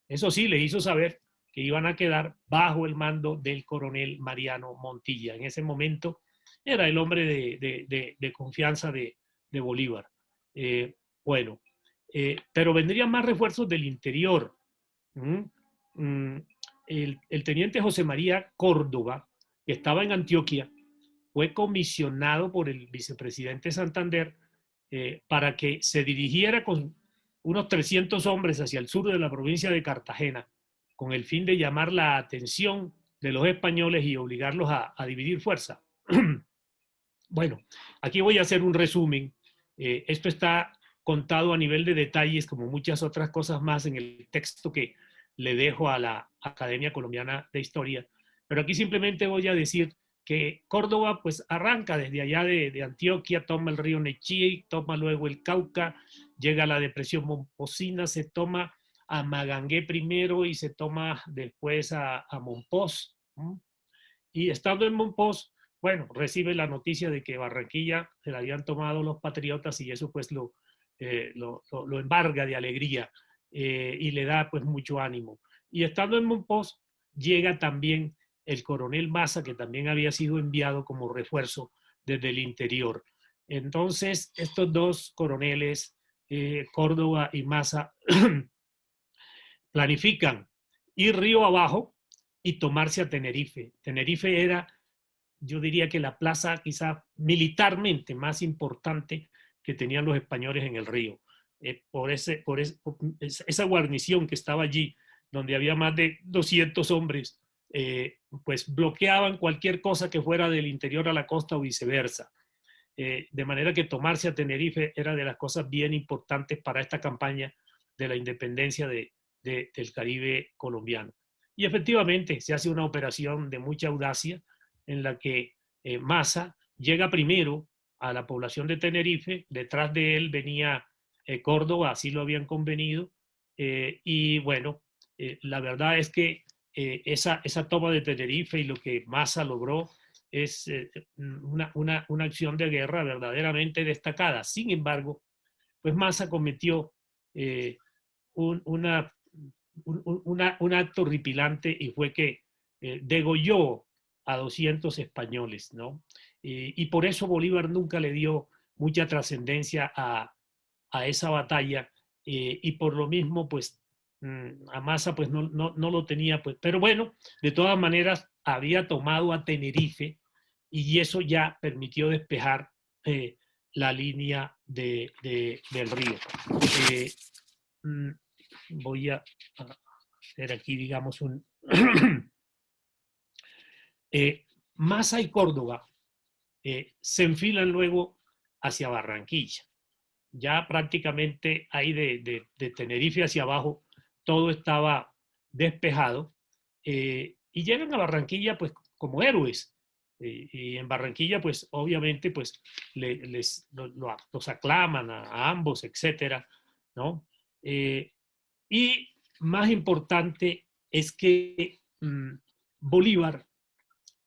Eso sí, le hizo saber que iban a quedar bajo el mando del coronel Mariano Montilla. En ese momento era el hombre de confianza de Bolívar. Pero vendrían más refuerzos del interior. El teniente José María Córdoba, que estaba en Antioquia, fue comisionado por el vicepresidente Santander para que se dirigiera con unos 300 hombres hacia el sur de la provincia de Cartagena, con el fin de llamar la atención de los españoles y obligarlos a dividir fuerza. Bueno, aquí voy a hacer un resumen. Esto está contado a nivel de detalles, como muchas otras cosas más, en el texto que le dejo a la Academia Colombiana de Historia. Pero aquí simplemente voy a decir que Córdoba pues arranca desde allá de Antioquia, toma el río Nechí, toma luego el Cauca, llega a la depresión Momposina, se toma a Magangué primero y se toma después a Mompox. Y estando en Mompox, bueno, recibe la noticia de que Barranquilla se la habían tomado los patriotas y eso pues lo embarga de alegría y le da pues mucho ánimo. Y estando en Mompox, llega también el coronel Maza, que también había sido enviado como refuerzo desde el interior. Entonces, estos dos coroneles, Córdoba y Maza, planifican ir río abajo y tomarse a Tenerife. Tenerife era, yo diría que la plaza quizá militarmente más importante que tenían los españoles en el río. Por esa guarnición que estaba allí, donde había más de 200 hombres, pues bloqueaban cualquier cosa que fuera del interior a la costa o viceversa. De manera que tomarse a Tenerife era de las cosas bien importantes para esta campaña de la independencia del Caribe colombiano. Y efectivamente se hace una operación de mucha audacia en la que Maza llega primero a la población de Tenerife, detrás de él venía Córdoba, así lo habían convenido, y bueno, la verdad es que esa toma de Tenerife y lo que Maza logró es una acción de guerra verdaderamente destacada. Sin embargo, pues Maza cometió un acto horripilante y fue que degolló a 200 españoles, ¿no? Y por eso Bolívar nunca le dio mucha trascendencia a esa batalla, y por lo mismo, pues, a Maza pues no lo tenía, pues, pero bueno, de todas maneras había tomado a Tenerife y eso ya permitió despejar la línea del río. Voy a hacer aquí, digamos, un... Maza y Córdoba se enfilan luego hacia Barranquilla. Ya prácticamente ahí de Tenerife hacia abajo todo estaba despejado, y llegan a Barranquilla pues como héroes, y en Barranquilla pues obviamente pues los aclaman a ambos, etcétera, ¿no? Y más importante es que Bolívar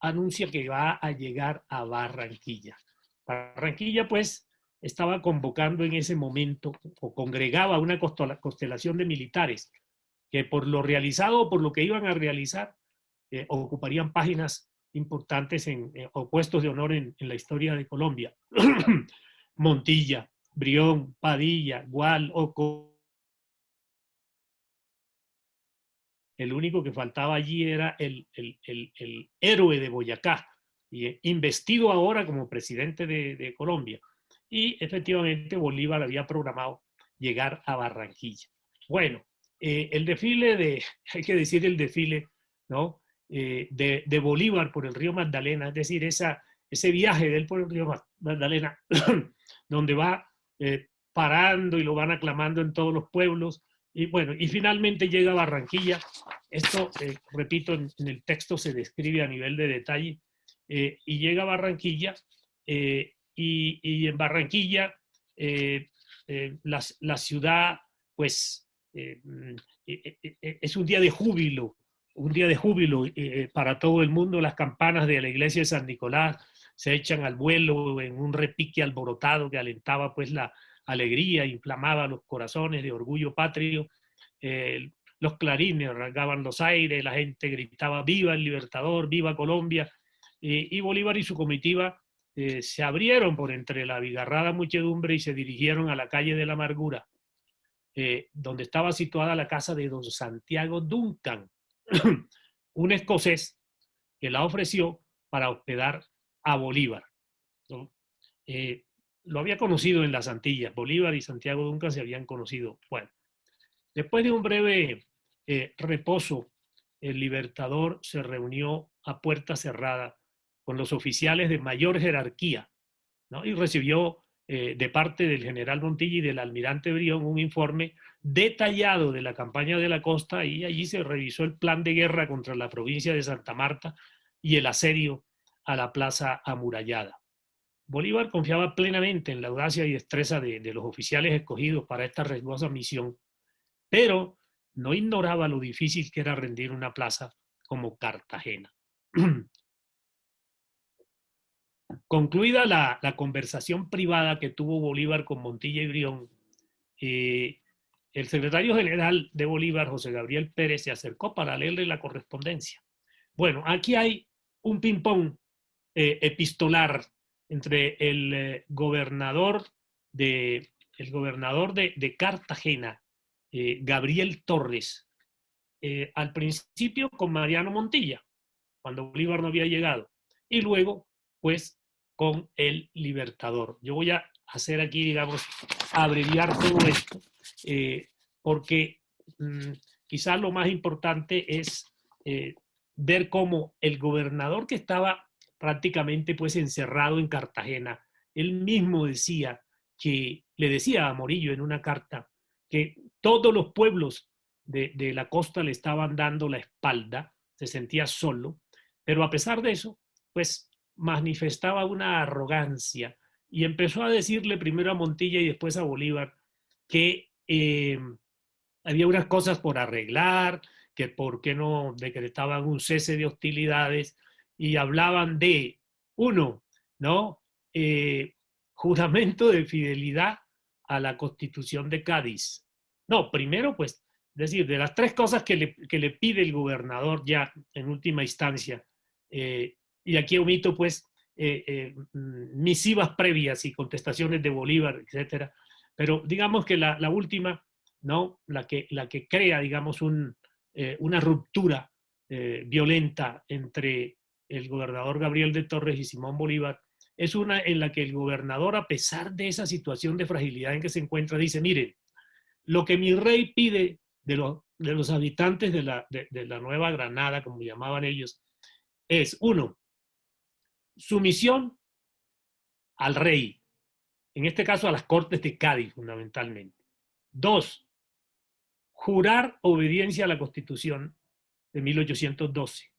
anuncia que va a llegar a Barranquilla. Barranquilla pues estaba convocando en ese momento, o congregaba una constelación de militares que por lo realizado o por lo que iban a realizar, ocuparían páginas importantes o puestos de honor en la historia de Colombia. Montilla, Brión, Padilla, Gual, Oco. El único que faltaba allí era el héroe de Boyacá, investido ahora como presidente de Colombia. Y efectivamente Bolívar había programado llegar a Barranquilla. Bueno, el desfile hay que decir el desfile, ¿no? De Bolívar por el río Magdalena, es decir, ese viaje de él por el río Magdalena, donde va parando y lo van aclamando en todos los pueblos. Y bueno, y finalmente llega a Barranquilla. Esto, repito, en el texto se describe a nivel de detalle. Y llega a Barranquilla, y en Barranquilla la ciudad, pues, es un día de júbilo, para todo el mundo. Las campanas de la iglesia de San Nicolás se echan al vuelo en un repique alborotado que alentaba pues la alegría, inflamaba los corazones de orgullo patrio. Los clarines rasgaban los aires, la gente gritaba viva el Libertador, viva Colombia, y Bolívar y su comitiva se abrieron por entre la abigarrada muchedumbre y se dirigieron a la calle de la Amargura, donde estaba situada la casa de don Santiago Duncan, un escocés que la ofreció para hospedar a Bolívar, ¿no? Lo había conocido en las Antillas. Bolívar y Santiago Duncan se habían conocido. Bueno, después de un breve reposo, el Libertador se reunió a puerta cerrada con los oficiales de mayor jerarquía, ¿no? Y recibió de parte del general Montilla y del almirante Brión un informe detallado de la campaña de la costa, y allí se revisó el plan de guerra contra la provincia de Santa Marta y el asedio a la plaza amurallada. Bolívar confiaba plenamente en la audacia y destreza de los oficiales escogidos para esta riesgosa misión, pero no ignoraba lo difícil que era rendir una plaza como Cartagena. Concluida la conversación privada que tuvo Bolívar con Montilla y Brión, el secretario general de Bolívar, José Gabriel Pérez, se acercó para leerle la correspondencia. Bueno, aquí hay un ping-pong epistolar entre el gobernador de Cartagena, Gabriel Torres, al principio con Mariano Montilla, cuando Bolívar no había llegado, y luego, pues, con el Libertador. Yo voy a hacer aquí, digamos, abreviar todo esto, porque quizás lo más importante es ver cómo el gobernador, que estaba prácticamente pues encerrado en Cartagena, él mismo decía le decía a Morillo en una carta que todos los pueblos de la costa le estaban dando la espalda, se sentía solo, pero a pesar de eso, pues manifestaba una arrogancia y empezó a decirle primero a Montilla y después a Bolívar que había unas cosas por arreglar, que por qué no decretaban un cese de hostilidades, y hablaban de, uno, ¿no? Juramento de fidelidad a la Constitución de Cádiz. No, primero, pues, decir, de las tres cosas que le pide el gobernador ya en última instancia, y aquí omito pues misivas previas y contestaciones de Bolívar, etcétera, pero digamos que la última, ¿no? La que crea, digamos, una ruptura violenta entre el gobernador Gabriel de Torres y Simón Bolívar, es una en la que el gobernador, a pesar de esa situación de fragilidad en que se encuentra, dice, miren, lo que mi rey pide de los habitantes de la Nueva Granada, como llamaban ellos, es, uno, sumisión al rey, en este caso a las Cortes de Cádiz, fundamentalmente. Dos, jurar obediencia a la Constitución de 1812.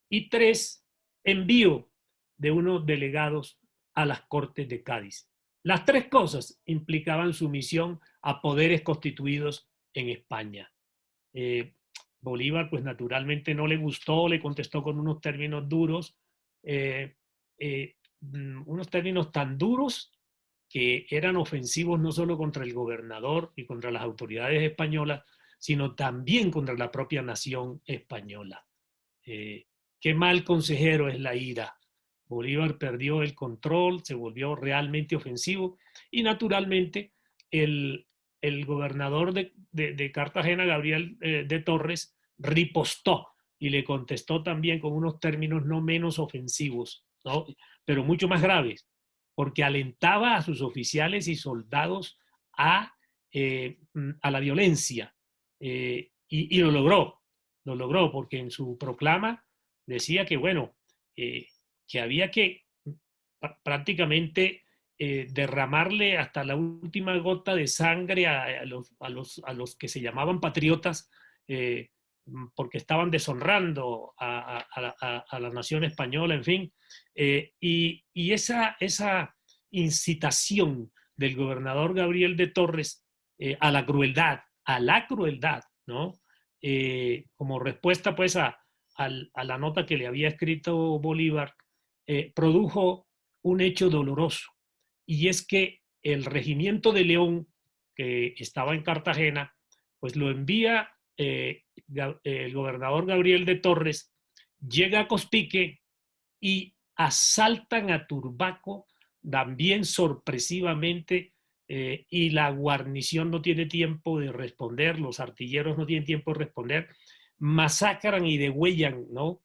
Y tres, envío de unos delegados a las Cortes de Cádiz. Las tres cosas implicaban sumisión a poderes constituidos en España. Bolívar, pues naturalmente no le gustó, le contestó con unos términos duros, unos términos tan duros que eran ofensivos no solo contra el gobernador y contra las autoridades españolas, sino también contra la propia nación española. Qué mal consejero es la ira. Bolívar perdió el control, se volvió realmente ofensivo y naturalmente el gobernador de Cartagena, Gabriel de Torres, ripostó y le contestó también con unos términos no menos ofensivos, ¿no? Pero mucho más graves, porque alentaba a sus oficiales y soldados a la violencia y lo logró porque en su proclama decía que, bueno, que había que prácticamente derramarle hasta la última gota de sangre a los que se llamaban patriotas porque estaban deshonrando a la nación española, en fin. Y esa incitación del gobernador Gabriel de Torres a la crueldad, ¿no? Como respuesta pues a la nota que le había escrito Bolívar, produjo un hecho doloroso, y es que el regimiento de León, que estaba en Cartagena, pues lo envía el gobernador Gabriel de Torres, llega a Cospique y asaltan a Turbaco también sorpresivamente, y la guarnición no tiene tiempo de responder, los artilleros no tienen tiempo de responder, masacran y degüellan, ¿no?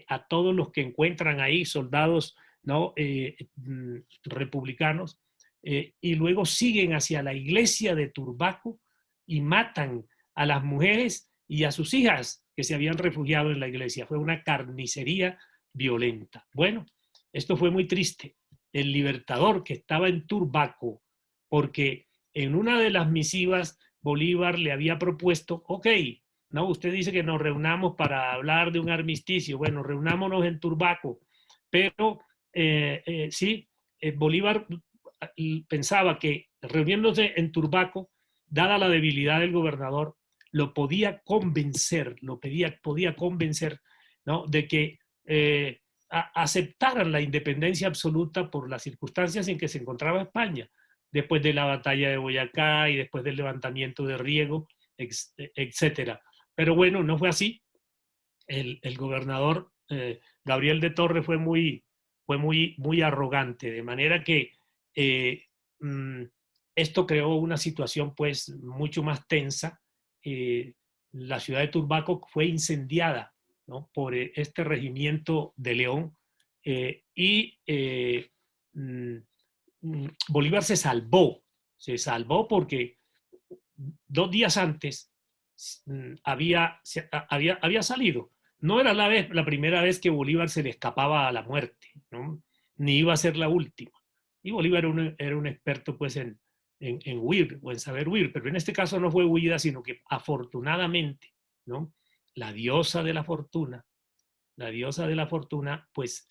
A todos los que encuentran ahí, soldados, ¿no? Republicanos, y luego siguen hacia la iglesia de Turbaco y matan a las mujeres y a sus hijas que se habían refugiado en la iglesia. Fue una carnicería violenta. Bueno, esto fue muy triste. El libertador que estaba en Turbaco, porque en una de las misivas Bolívar le había propuesto, ok, no, usted dice que nos reunamos para hablar de un armisticio, bueno, reunámonos en Turbaco, pero sí, Bolívar pensaba que reuniéndose en Turbaco, dada la debilidad del gobernador, lo podía convencer, podía convencer, ¿no? De que aceptaran la independencia absoluta por las circunstancias en que se encontraba España, después de la batalla de Boyacá y después del levantamiento de Riego, etcétera. Pero bueno, no fue así. El gobernador Gabriel de Torres fue muy arrogante, de manera que esto creó una situación pues mucho más tensa. La ciudad de Turbaco fue incendiada, ¿no? Por este regimiento de León, y Bolívar se salvó porque 2 días antes había salido. No era la primera vez que Bolívar se le escapaba a la muerte, ¿no? Ni iba a ser la última. Y Bolívar era un experto pues en huir o en saber huir, pero en este caso no fue huida, sino que afortunadamente, ¿no? La diosa de la fortuna, pues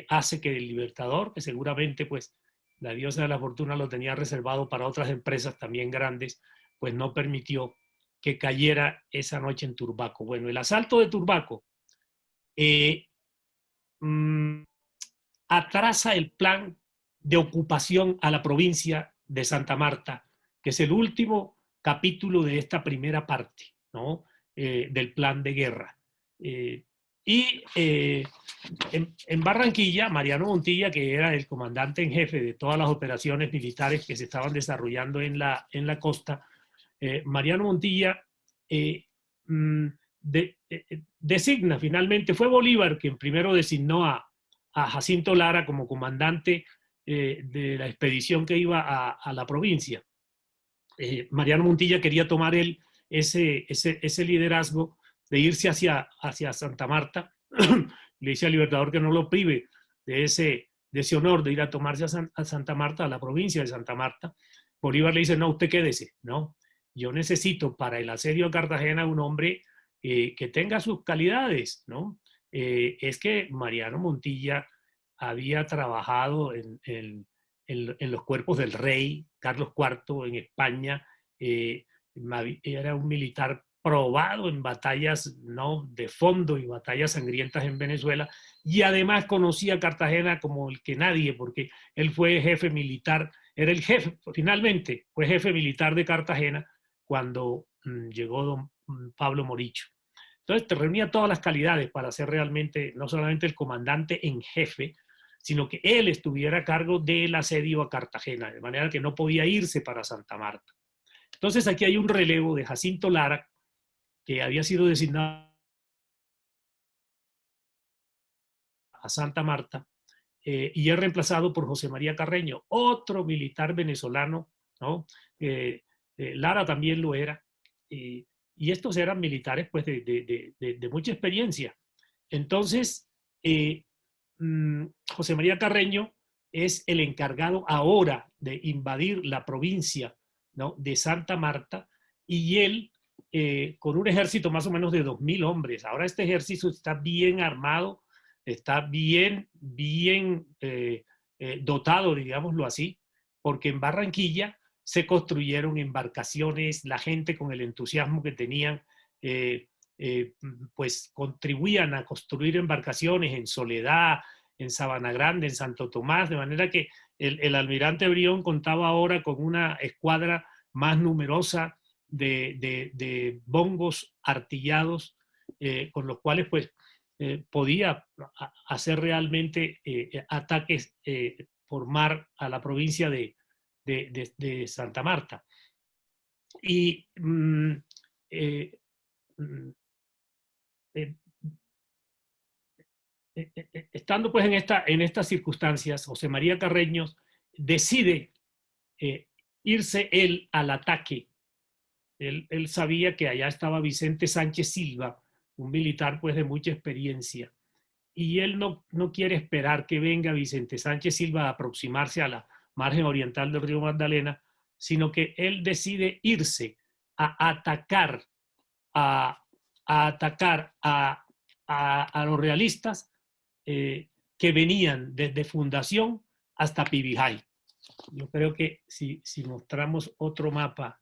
hace que el libertador, que seguramente pues la diosa de la fortuna lo tenía reservado para otras empresas también grandes, pues no permitió que cayera esa noche en Turbaco. Bueno, el asalto de Turbaco atrasa el plan de ocupación a la provincia de Santa Marta, que es el último capítulo de esta primera parte, ¿no? Del plan de guerra. En Barranquilla, Mariano Montilla, que era el comandante en jefe de todas las operaciones militares que se estaban desarrollando en la costa, Mariano Montilla designa finalmente, fue Bolívar quien primero designó a Jacinto Lara como comandante de la expedición que iba a la provincia. Mariano Montilla quería tomar ese liderazgo de irse hacia Santa Marta. Le dice al Libertador que no lo prive de ese honor de ir a tomarse a Santa Marta, a la provincia de Santa Marta. Bolívar le dice, no, usted quédese, ¿no? Yo necesito para el asedio a Cartagena un hombre que tenga sus calidades, ¿no? Es que Mariano Montilla había trabajado en los cuerpos del rey Carlos IV en España, era un militar probado en batallas, ¿no?, de fondo y batallas sangrientas en Venezuela, y además conocía Cartagena como el que nadie, porque él fue jefe militar, era el jefe, finalmente fue jefe militar de Cartagena cuando llegó don Pablo Moricho. Entonces te reunía todas las calidades para ser realmente no solamente el comandante en jefe, sino que él estuviera a cargo del asedio a Cartagena, de manera que no podía irse para Santa Marta. Entonces aquí hay un relevo de Jacinto Lara, que había sido designado a Santa Marta, y es reemplazado por José María Carreño, otro militar venezolano, ¿no? Lara también lo era, y estos eran militares pues de mucha experiencia. Entonces, José María Carreño es el encargado ahora de invadir la provincia, ¿no?, de Santa Marta, y él, con un ejército más o menos de 2.000 hombres. Ahora este ejército está bien armado, está bien dotado, digámoslo así, porque en Barranquilla se construyeron embarcaciones, la gente con el entusiasmo que tenían, pues contribuían a construir embarcaciones en Soledad, en Sabana Grande, en Santo Tomás, de manera que el almirante Brión contaba ahora con una escuadra más numerosa de bombos artillados, con los cuales pues podía hacer realmente ataques por mar a la provincia de Santa Marta. Y estando pues en estas circunstancias, José María Carreño decide irse él al ataque. Él sabía que allá estaba Vicente Sánchez Silva, un militar pues de mucha experiencia, y él no quiere esperar que venga Vicente Sánchez Silva a aproximarse a la margen oriental del río Magdalena, sino que él decide irse a atacar a los realistas que venían desde Fundación hasta Pibijay. Yo creo que si mostramos otro mapa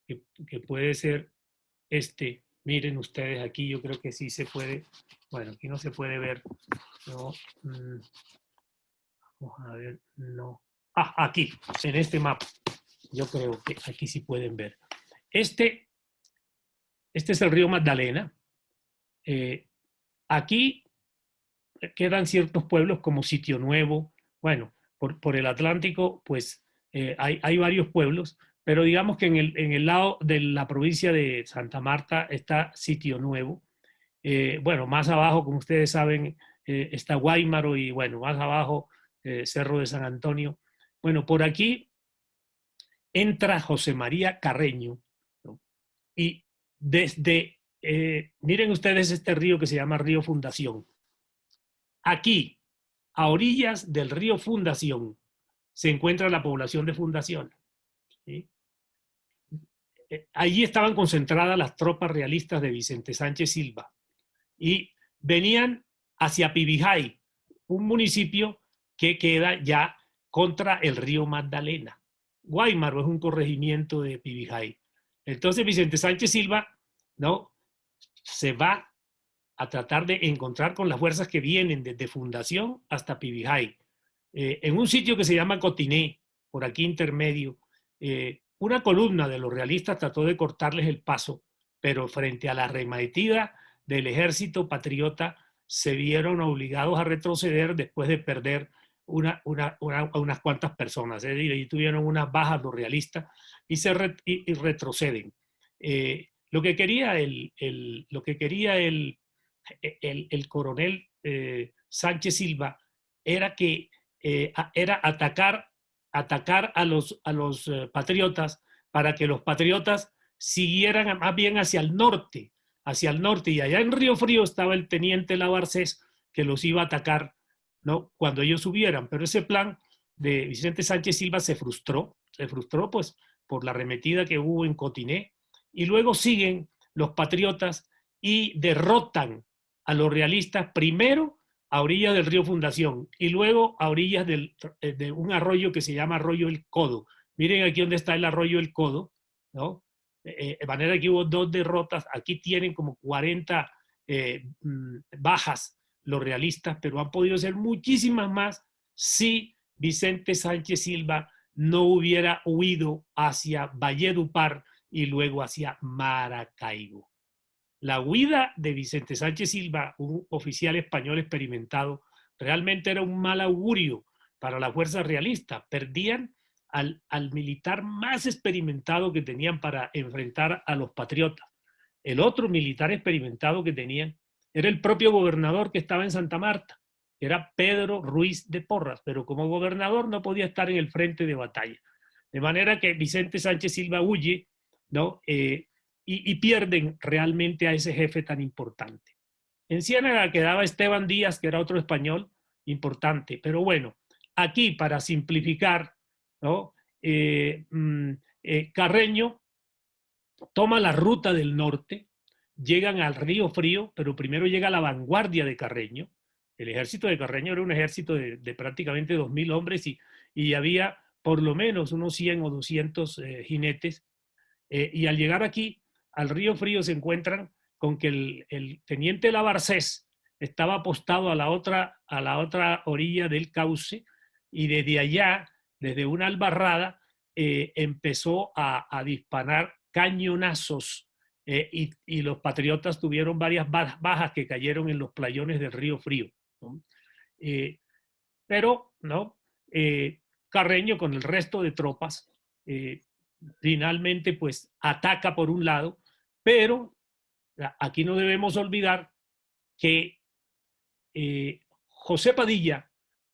que puede ser miren ustedes aquí, yo creo que sí se puede, bueno, aquí no se puede ver, no, vamos a ver, no, aquí, en este mapa, yo creo que aquí sí pueden ver. Este es el río Magdalena. Aquí quedan ciertos pueblos como Sitio Nuevo. Bueno, por el Atlántico, pues hay varios pueblos, pero digamos que en el lado de la provincia de Santa Marta está Sitio Nuevo. Bueno, más abajo, como ustedes saben, está Guáimaro, y bueno, más abajo, Cerro de San Antonio. Bueno, por aquí entra José María Carreño, ¿no? Y miren ustedes este río que se llama Río Fundación. Aquí, a orillas del río Fundación, se encuentra la población de Fundación, ¿sí? Allí estaban concentradas las tropas realistas de Vicente Sánchez Silva y venían hacia Pibijay, un municipio que queda ya contra el río Magdalena. Guáimaro es un corregimiento de Pibijay. Entonces Vicente Sánchez Silva, ¿no?, se va a tratar de encontrar con las fuerzas que vienen desde Fundación hasta Pibijay, en un sitio que se llama Cotiné, por aquí intermedio, una columna de los realistas trató de cortarles el paso, pero frente a la arremetida del ejército patriota se vieron obligados a retroceder después de perder unas cuantas personas. Es decir, y tuvieron unas bajas los realistas y retroceden. Lo que quería el coronel Sánchez Silva era era atacar a los patriotas para que los patriotas siguieran más bien hacia el norte, y allá en Río Frío estaba el teniente Labarcés que los iba a atacar, ¿no?, cuando ellos subieran. Pero ese plan de Vicente Sánchez Silva se frustró pues por la arremetida que hubo en Cotiné, y luego siguen los patriotas y derrotan a los realistas primero a orillas del río Fundación y luego a orillas de un arroyo que se llama Arroyo El Codo. Miren aquí donde está el Arroyo El Codo, ¿no? De manera que hubo 2 derrotas. Aquí tienen como 40 bajas los realistas, pero han podido ser muchísimas más si Vicente Sánchez Silva no hubiera huido hacia Valledupar y luego hacia Maracaibo. La huida de Vicente Sánchez Silva, un oficial español experimentado, realmente era un mal augurio para la fuerza realista. Perdían al militar más experimentado que tenían para enfrentar a los patriotas. El otro militar experimentado que tenían era el propio gobernador que estaba en Santa Marta, que era Pedro Ruiz de Porras, pero como gobernador no podía estar en el frente de batalla. De manera que Vicente Sánchez Silva huye, ¿no? Y pierden realmente a ese jefe tan importante. En Ciénaga quedaba Esteban Díaz, que era otro español importante. Pero bueno, aquí para simplificar, ¿no? Carreño toma la ruta del norte, llegan al Río Frío, pero primero llega la vanguardia de Carreño. El ejército de Carreño era un ejército de prácticamente 2.000 hombres y había por lo menos unos 100 o 200 jinetes. Y al llegar aquí, al Río Frío, se encuentran con que el teniente Labarcés estaba apostado a la otra orilla del cauce, y desde allá, desde una albarrada, empezó a disparar cañonazos, y los patriotas tuvieron varias bajas que cayeron en los playones del Río Frío, ¿no? Pero ¿no? Carreño con el resto de tropas finalmente pues ataca por un lado, pero aquí no debemos olvidar que José Padilla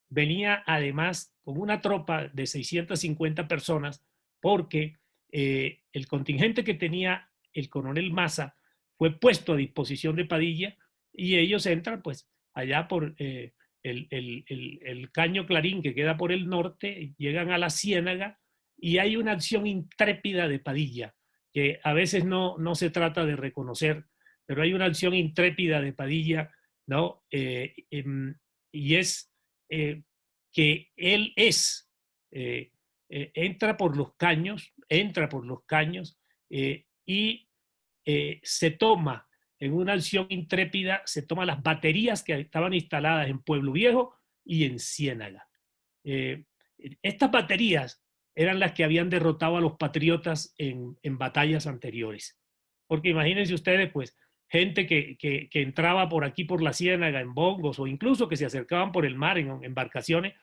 venía además con una tropa de 650 personas porque el contingente que tenía el coronel Maza fue puesto a disposición de Padilla, y ellos entran pues allá por el Caño Clarín, que queda por el norte, llegan a la Ciénaga, y hay una acción intrépida de Padilla, que a veces no se trata de reconocer, pero hay una acción intrépida de Padilla, ¿no? Y es que él entra por los caños, y se toma, en una acción intrépida, se toma las baterías que estaban instaladas en Pueblo Viejo y en Ciénaga. Estas baterías eran las que habían derrotado a los patriotas en batallas anteriores. Porque imagínense ustedes, pues, gente que entraba por aquí por la Ciénaga en bongos, o incluso que se acercaban por el mar en embarcaciones.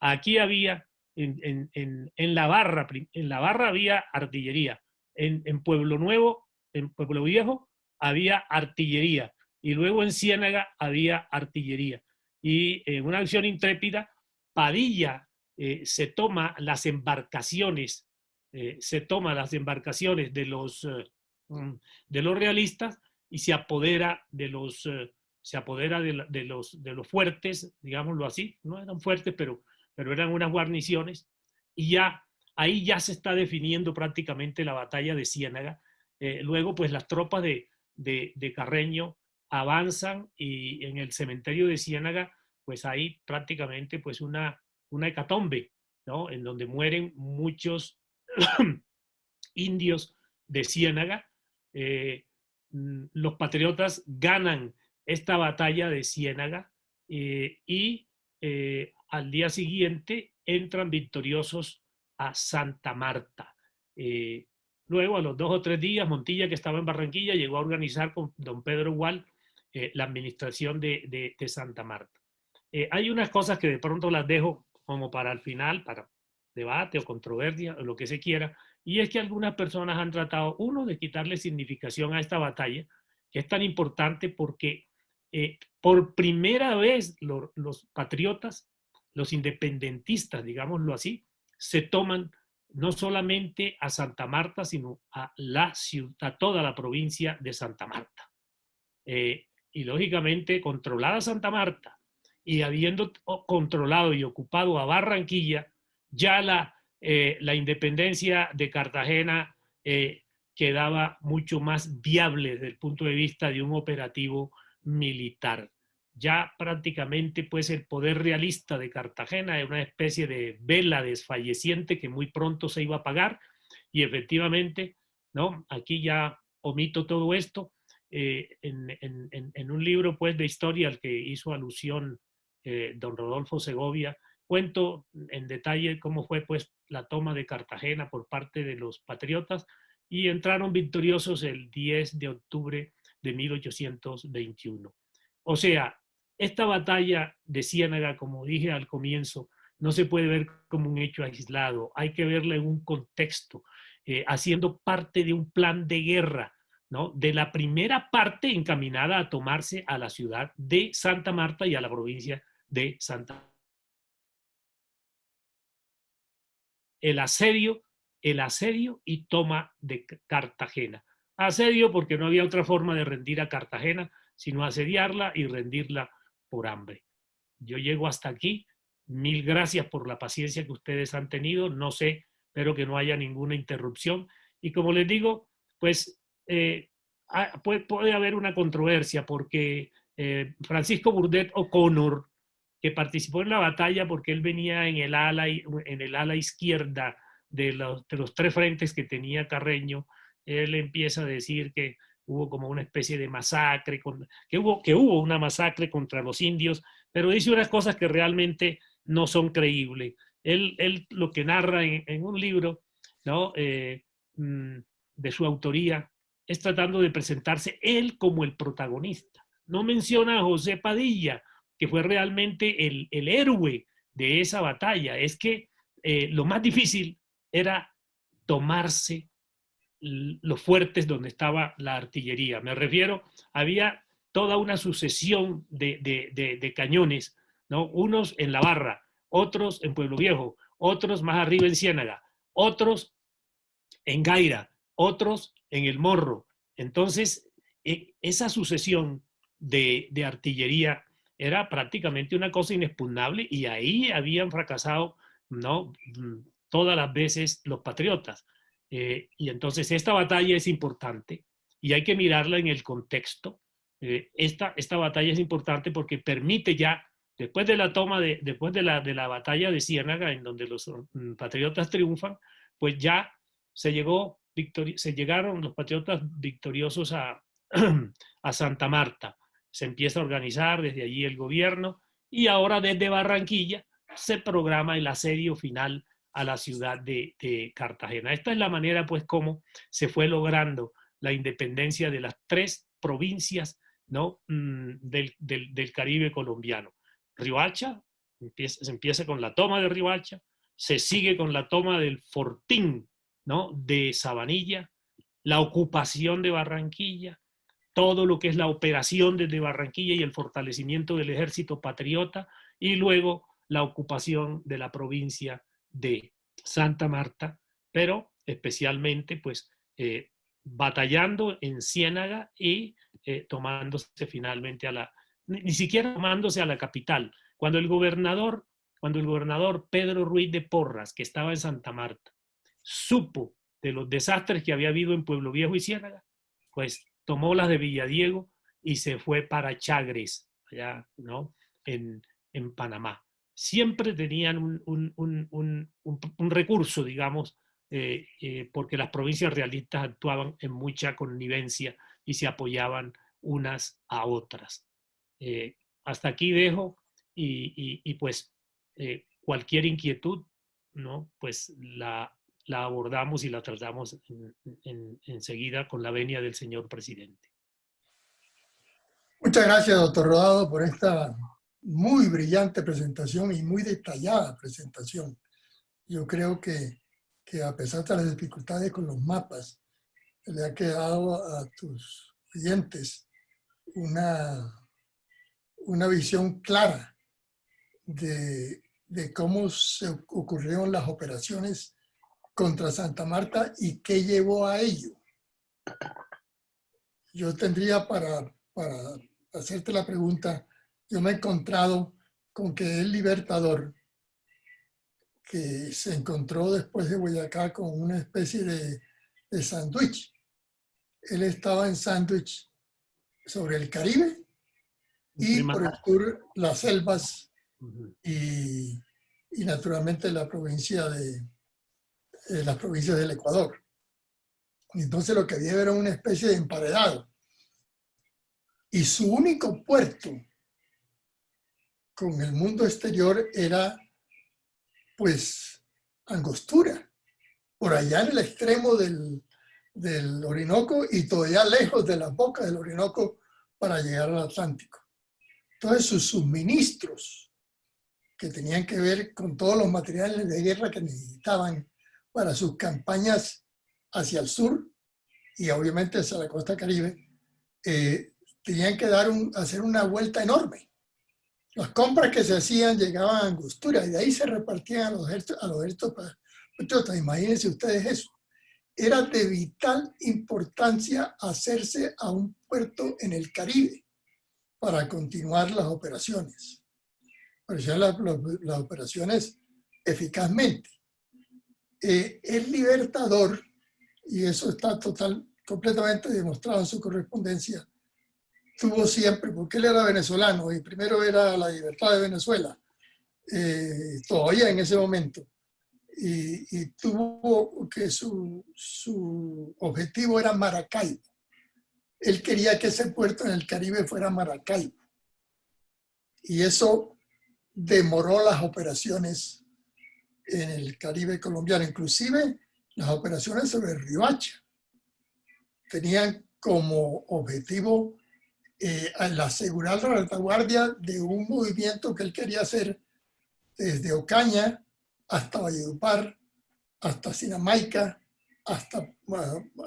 Aquí había, en la barra había artillería. En Pueblo Nuevo, en Pueblo Viejo, había artillería. Y luego en Ciénaga había artillería. Y en una acción intrépida, Padilla se toma las embarcaciones de los realistas, y se apodera de los fuertes, digámoslo así. No eran fuertes, pero eran unas guarniciones, y ahí ya se está definiendo prácticamente la batalla de Ciénaga. Luego pues las tropas de Carreño avanzan, y en el cementerio de Ciénaga pues hay prácticamente pues una hecatombe, ¿no? En donde mueren muchos indios de Ciénaga. Los patriotas ganan esta batalla de Ciénaga, y al día siguiente entran victoriosos a Santa Marta. Luego, a los 2 o 3 días, Montilla, que estaba en Barranquilla, llegó a organizar con don Pedro Gual la administración de Santa Marta. Hay unas cosas que de pronto las dejo como para el final, para debate o controversia, o lo que se quiera, y es que algunas personas han tratado, uno, de quitarle significación a esta batalla, que es tan importante porque por primera vez los patriotas, los independentistas, digámoslo así, se toman no solamente a Santa Marta, sino a la ciudad, a toda la provincia de Santa Marta. Y lógicamente, controlada Santa Marta y habiendo controlado y ocupado a Barranquilla, ya la independencia de Cartagena quedaba mucho más viable desde el punto de vista de un operativo militar. Ya prácticamente pues el poder realista de Cartagena era una especie de vela desfalleciente que muy pronto se iba a apagar, y efectivamente, ¿no? Aquí ya omito todo esto. En un libro pues de historia al que hizo alusión don Rodolfo Segovia, cuento en detalle cómo fue pues la toma de Cartagena por parte de los patriotas, y entraron victoriosos el 10 de octubre de 1821. O sea, esta batalla de Ciénaga, como dije al comienzo, no se puede ver como un hecho aislado, hay que verla en un contexto, haciendo parte de un plan de guerra, ¿no? De la primera parte encaminada a tomarse a la ciudad de Santa Marta y a la provincia de Santa Marta. El asedio y toma de Cartagena. Asedio porque no había otra forma de rendir a Cartagena, sino asediarla y rendirla por hambre. Yo llego hasta aquí. Mil gracias por la paciencia que ustedes han tenido. No sé, espero que no haya ninguna interrupción. Y como les digo, pues puede haber una controversia porque Francisco Burdett O'Connor, que participó en la batalla porque él venía en el ala izquierda de los 3 frentes que tenía Carreño, él empieza a decir que hubo como una especie de masacre, que hubo una masacre contra los indios, pero dice unas cosas que realmente no son creíbles. Él lo que narra en un libro, ¿no? De su autoría, es tratando de presentarse él como el protagonista. No menciona a José Padilla, que fue realmente el héroe de esa batalla. Es que lo más difícil era tomarse los fuertes donde estaba la artillería. Me refiero, había toda una sucesión de cañones, ¿no? Unos en La Barra, otros en Pueblo Viejo, otros más arriba en Ciénaga, otros en Gaira, otros en El Morro. Entonces, esa sucesión de artillería era prácticamente una cosa inexpugnable, y ahí habían fracasado, ¿no? Todas las veces los patriotas. Y entonces esta batalla es importante y hay que mirarla en el contexto. Esta batalla es importante porque permite ya, después de la toma, después de la batalla de Ciénaga, en donde los patriotas triunfan, pues ya se llegaron los patriotas victoriosos a Santa Marta. Se empieza a organizar desde allí el gobierno, y ahora desde Barranquilla se programa el asedio final a la ciudad de Cartagena. Esta es la manera, pues, como se fue logrando la independencia de las 3 provincias, ¿no? del Caribe colombiano. Riohacha, se empieza con la toma de Riohacha, se sigue con la toma del Fortín, ¿no? de Sabanilla, la ocupación de Barranquilla, todo lo que es la operación desde Barranquilla y el fortalecimiento del ejército patriota, y luego la ocupación de la provincia de Santa Marta, pero especialmente pues batallando en Ciénaga y tomándose finalmente ni siquiera tomándose a la capital. Cuando el gobernador Pedro Ruiz de Porras, que estaba en Santa Marta, supo de los desastres que había habido en Pueblo Viejo y Ciénaga, pues tomó las de Villadiego y se fue para Chagres, allá, ¿no? en Panamá. Siempre tenían un recurso, digamos, porque las provincias realistas actuaban en mucha connivencia y se apoyaban unas a otras. Hasta aquí dejo, y pues cualquier inquietud, ¿no? Pues la abordamos y la tratamos enseguida con la venia del señor presidente. Muchas gracias, doctor Rodado, por esta muy brillante presentación y muy detallada presentación. Yo creo que a pesar de las dificultades con los mapas, le ha quedado a tus oyentes una visión clara de cómo se ocurrieron las operaciones contra Santa Marta y qué llevó a ello. Yo tendría para hacerte la pregunta, yo me he encontrado con que el Libertador, que se encontró después de Boyacá con una especie de sándwich. Él estaba en sándwich sobre el Caribe y por el sur las selvas y naturalmente la provincia las provincias del Ecuador. Entonces lo que había era una especie de emparedado. Y su único puerto con el mundo exterior era, pues, Angostura, por allá en el extremo del Orinoco y todavía lejos de la boca del Orinoco para llegar al Atlántico. Entonces sus suministros, que tenían que ver con todos los materiales de guerra que necesitaban para sus campañas hacia el sur y obviamente hacia la costa caribe, tenían que hacer una vuelta enorme. Las compras que se hacían llegaban a Angostura y de ahí se repartían a los ejércitos patriotas. Imagínense ustedes eso. Era de vital importancia hacerse a un puerto en el Caribe para continuar las operaciones. Para hacer las operaciones eficazmente. El Libertador, y eso está completamente demostrado en su correspondencia, tuvo siempre, porque él era venezolano y primero era la libertad de Venezuela, todavía en ese momento, y tuvo que su objetivo era Maracaibo. Él quería que ese puerto en el Caribe fuera Maracaibo. Y eso demoró las operaciones en el Caribe colombiano, inclusive las operaciones sobre Riohacha. Tenían como objetivo al asegurar la retaguardia de un movimiento que él quería hacer desde Ocaña hasta Valledupar, hasta Sinamaica, hasta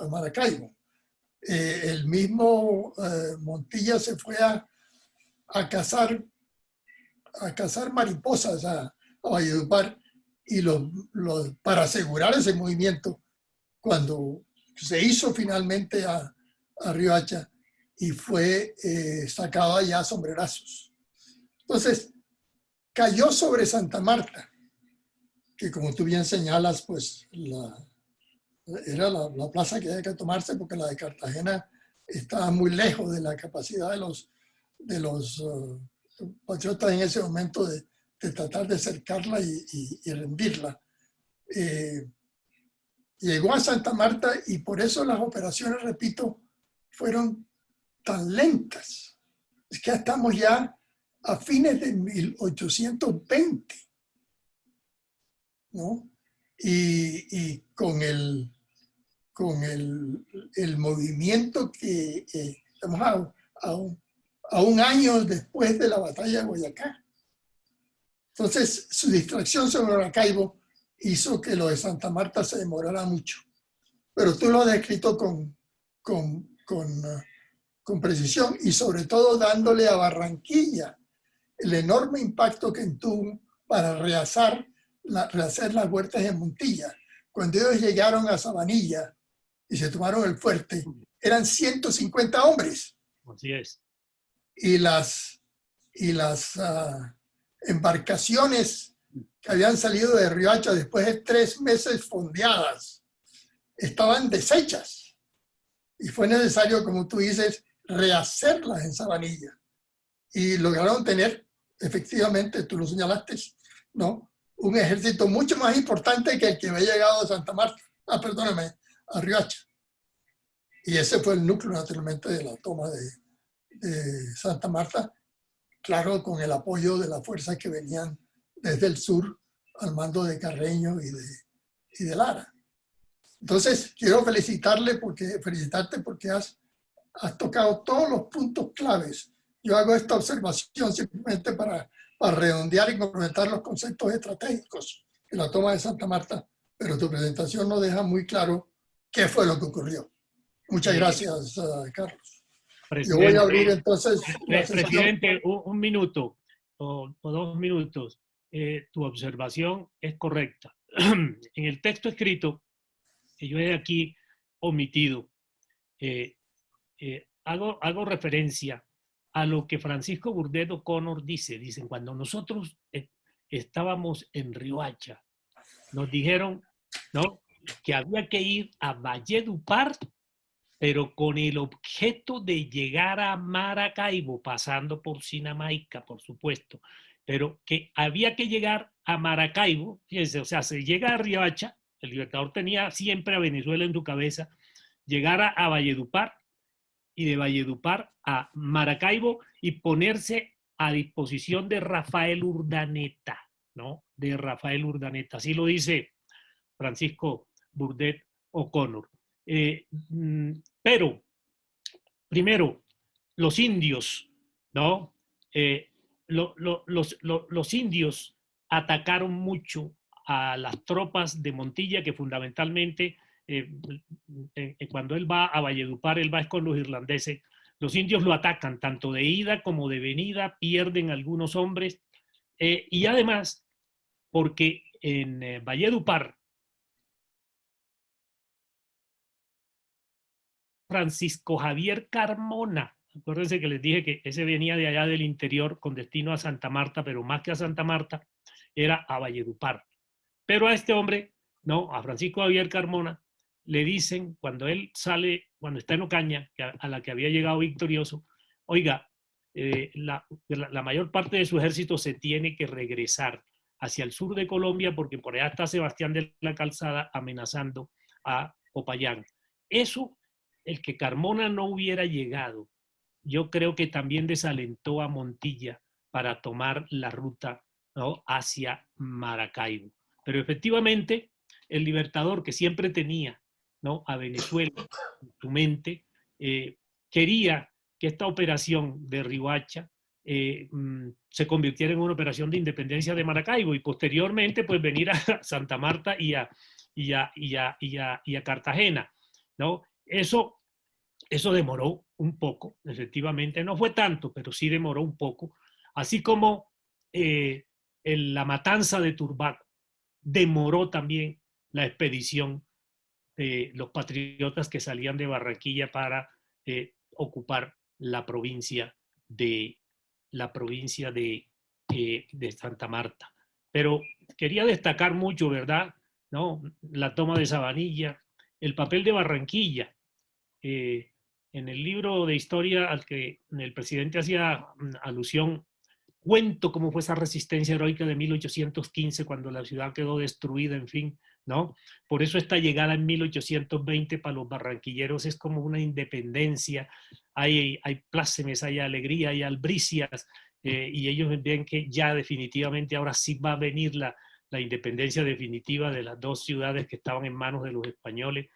Maracaibo. El mismo Montilla se fue a cazar mariposas a Valledupar y para asegurar ese movimiento, cuando se hizo finalmente a Riohacha, y fue sacado allá a sombrerazos. Entonces, cayó sobre Santa Marta, que como tú bien señalas, pues era la plaza que había que tomarse, porque la de Cartagena estaba muy lejos de la capacidad de los patriotas en ese momento de tratar de cercarla y rendirla. Llegó a Santa Marta y por eso las operaciones, repito, fueron tan lentas. Es que estamos ya a fines de 1820, ¿no? Y con el movimiento que estamos a un año después de la batalla de Boyacá. Entonces, su distracción sobre Maracaibo hizo que lo de Santa Marta se demorara mucho. Pero tú lo has descrito con precisión y sobre todo dándole a Barranquilla el enorme impacto que tuvo para rehacer las huertas de Montilla. Cuando ellos llegaron a Sabanilla y se tomaron el fuerte, eran 150 hombres. Así es. Y las embarcaciones que habían salido de Riohacha después de 3 meses fondeadas estaban deshechas. Y fue necesario, como tú dices, rehacerlas en Sabanilla. Y lograron tener, efectivamente, tú lo señalaste, ¿no?, un ejército mucho más importante que el que había llegado a Santa Marta, a Riohacha. Y ese fue el núcleo, naturalmente, de la toma de Santa Marta, claro, con el apoyo de las fuerzas que venían desde el sur al mando de Carreño y de Lara. Entonces, quiero felicitarte porque has tocado todos los puntos claves. Yo hago esta observación simplemente para redondear y complementar los conceptos estratégicos de la toma de Santa Marta, pero tu presentación nos deja muy claro qué fue lo que ocurrió. Muchas gracias, Carlos. Yo voy a abrir entonces la sesión. Presidente, un minuto o 2 minutos. Tu observación es correcta. En el texto escrito, que yo he aquí omitido, hago referencia a lo que Francisco Burdet O'Connor dicen, cuando nosotros estábamos en Riohacha, nos dijeron, ¿no?, que había que ir a Valledupar, pero con el objeto de llegar a Maracaibo, pasando por Sinamaica, por supuesto, pero que había que llegar a Maracaibo, fíjense, o sea, se llega a Riohacha, el Libertador tenía siempre a Venezuela en su cabeza, llegar a Valledupar, y de Valledupar a Maracaibo y ponerse a disposición de Rafael Urdaneta, ¿no? De Rafael Urdaneta. Así lo dice Francisco Burdet O'Connor. Pero, primero, los indios, ¿no? Los indios atacaron mucho a las tropas de Montilla, que fundamentalmente cuando él va a Valledupar, él va con los irlandeses. Los indios lo atacan, tanto de ida como de venida, pierden algunos hombres. Y además, porque en Valledupar, Francisco Javier Carmona, acuérdense que les dije que ese venía de allá del interior con destino a Santa Marta, pero más que a Santa Marta, era a Valledupar. Pero a este hombre, no, a Francisco Javier Carmona, le dicen, cuando él sale, cuando está en Ocaña, a la que había llegado victorioso, oiga, la mayor parte de su ejército se tiene que regresar hacia el sur de Colombia porque por allá está Sebastián de la Calzada amenazando a Popayán. Eso, el que Carmona no hubiera llegado, yo creo que también desalentó a Montilla para tomar la ruta, ¿no?, hacia Maracaibo. Pero efectivamente, el Libertador, que siempre tenía, ¿no?, a Venezuela en su mente, quería que esta operación de Riohacha se convirtiera en una operación de independencia de Maracaibo y posteriormente pues venir a Santa Marta y a Cartagena, ¿no? Eso demoró un poco, efectivamente, no fue tanto, pero sí demoró un poco, así como la matanza de Turbaco demoró también la expedición de los patriotas que salían de Barranquilla para ocupar la provincia de Santa Marta. Pero quería destacar mucho, ¿verdad?, ¿no?, la toma de Sabanilla, el papel de Barranquilla. En el libro de historia al que el presidente hacía alusión, cuento cómo fue esa resistencia heroica de 1815 cuando la ciudad quedó destruida, en fin, ¿no? Por eso esta llegada en 1820 para los barranquilleros es como una independencia, hay plácemes, hay alegría, hay albricias, y ellos ven que ya definitivamente ahora sí va a venir la independencia definitiva de las dos ciudades que estaban en manos de los españoles.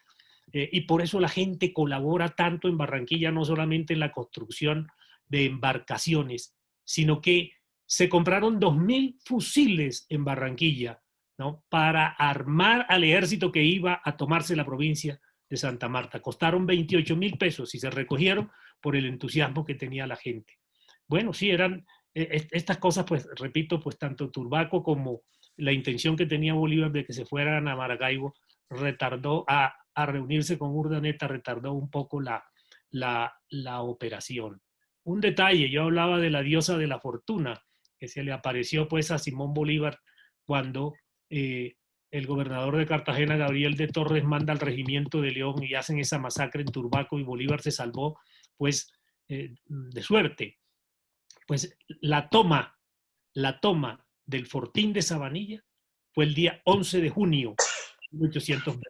Y por eso la gente colabora tanto en Barranquilla, no solamente en la construcción de embarcaciones, sino que se compraron 2.000 fusiles en Barranquilla, ¿no?, para armar al ejército que iba a tomarse la provincia de Santa Marta. Costaron 28.000 pesos y se recogieron por el entusiasmo que tenía la gente. Bueno, sí, eran estas cosas, pues repito, pues tanto Turbaco como la intención que tenía Bolívar de que se fueran a Maracaibo retardó a reunirse con Urdaneta, retardó un poco la operación. Un detalle, yo hablaba de la diosa de la fortuna, que se le apareció pues a Simón Bolívar cuando el gobernador de Cartagena, Gabriel de Torres, manda al regimiento de León y hacen esa masacre en Turbaco y Bolívar se salvó pues de suerte. Pues la toma del fortín de Sabanilla fue el día 11 de junio de 1820.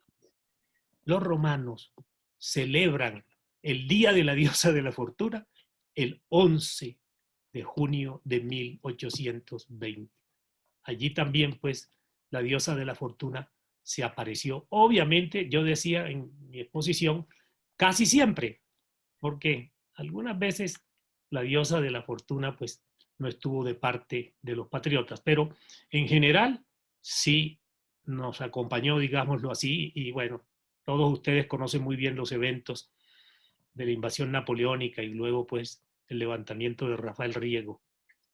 Los romanos celebran el Día de la Diosa de la Fortuna el 11 de junio de 1820. Allí también, pues, la diosa de la fortuna se apareció. Obviamente, yo decía en mi exposición, casi siempre, porque algunas veces la diosa de la fortuna pues no estuvo de parte de los patriotas, pero en general sí nos acompañó, digámoslo así, y bueno, todos ustedes conocen muy bien los eventos de la invasión napoleónica y luego pues el levantamiento de Rafael Riego,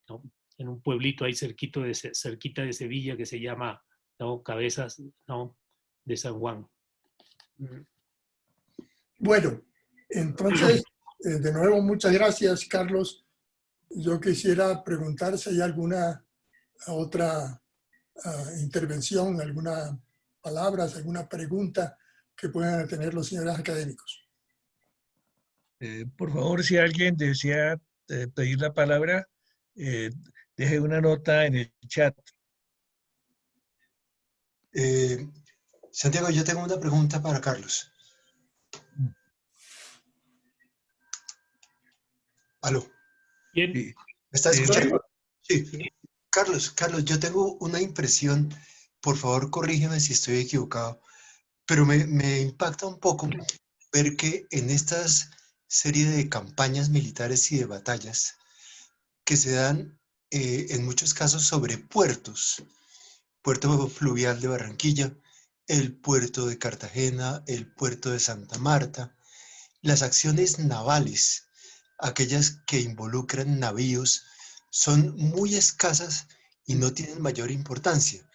¿no? En un pueblito ahí cerquita de Sevilla que se llama, ¿no?, Cabezas, ¿no?, de San Juan. Bueno, entonces, de nuevo, muchas gracias, Carlos. Yo quisiera preguntar si hay alguna otra intervención, alguna palabras, alguna pregunta que puedan tener los señores académicos. Por favor, si alguien desea pedir la palabra, deje una nota en el chat. Santiago, yo tengo una pregunta para Carlos. ¿Aló? Bien. ¿Me está escuchando? Sí. Carlos, yo tengo una impresión, por favor corrígeme si estoy equivocado, pero me impacta un poco ver que en estas serie de campañas militares y de batallas que se dan en muchos casos sobre puertos, puerto fluvial de Barranquilla, el puerto de Cartagena, el puerto de Santa Marta, las acciones navales, aquellas que involucran navíos, son muy escasas y no tienen mayor importancia.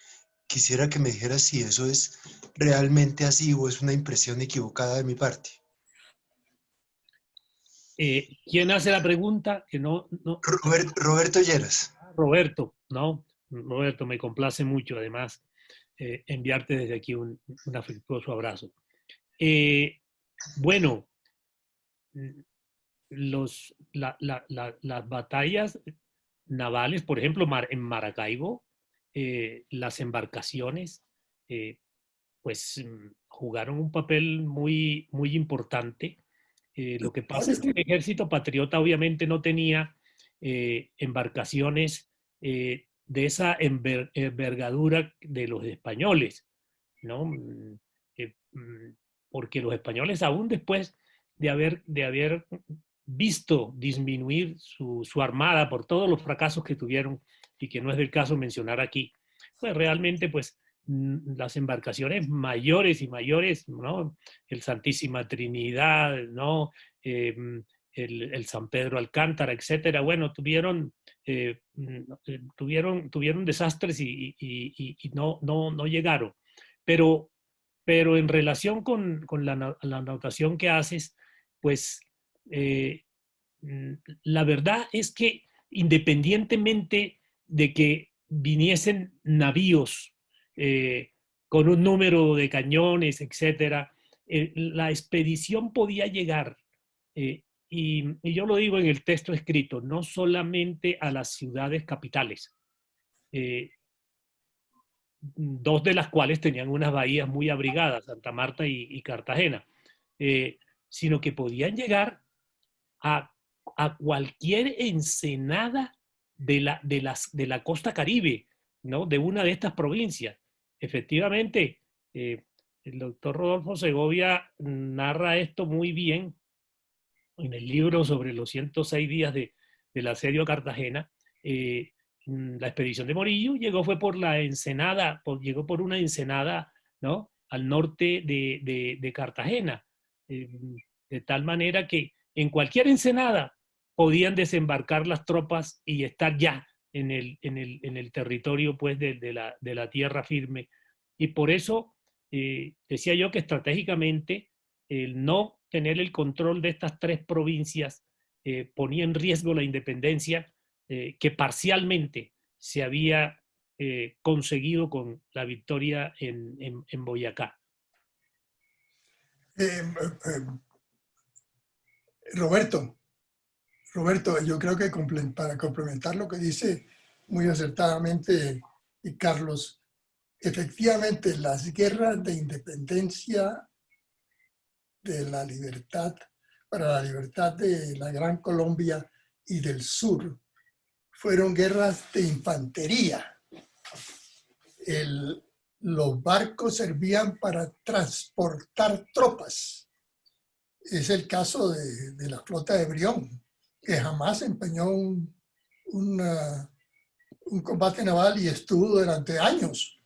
Quisiera que me dijeras si eso es realmente así o es una impresión equivocada de mi parte. ¿Quién hace la pregunta? Que no. Roberto Lleras. Roberto, ¿no? Roberto, me complace mucho, además, enviarte desde aquí un afectuoso abrazo. Bueno, las batallas navales, por ejemplo, en Maracaibo, las embarcaciones, pues jugaron un papel muy, muy importante. Lo que pasa es que el ejército patriota obviamente no tenía embarcaciones de esa envergadura de los españoles, ¿no? Porque los españoles, aún después de haber visto disminuir su armada por todos los fracasos que tuvieron, y que no es del caso mencionar aquí, pues realmente pues las embarcaciones mayores y mayores, ¿no?, el Santísima Trinidad, ¿no?, el San Pedro Alcántara, etcétera, bueno, tuvieron desastres y no llegaron. Pero en relación con la anotación que haces, pues la verdad es que independientemente de que viniesen navíos con un número de cañones, etcétera, la expedición podía llegar, y yo lo digo en el texto escrito, no solamente a las ciudades capitales, dos de las cuales tenían unas bahías muy abrigadas, Santa Marta y Cartagena, sino que podían llegar a cualquier ensenada de la costa Caribe, ¿no?, de una de estas provincias. Efectivamente, el doctor Rodolfo Segovia narra esto muy bien en el libro sobre los 106 días del asedio a Cartagena. La expedición de Morillo fue por la ensenada, llegó por una ensenada, ¿no?, al norte de Cartagena, de tal manera que en cualquier ensenada podían desembarcar las tropas y estar ya en el territorio pues de la tierra firme. Y por eso decía yo que estratégicamente el no tener el control de estas tres provincias ponía en riesgo la independencia que parcialmente se había conseguido con la victoria en Boyacá. Roberto, yo creo que para complementar lo que dice muy acertadamente Carlos, efectivamente las guerras de independencia de la libertad, para la libertad de la Gran Colombia y del sur, fueron guerras de infantería. los barcos servían para transportar tropas. Es el caso de la flota de Brión, que jamás empeñó un combate naval y estuvo durante años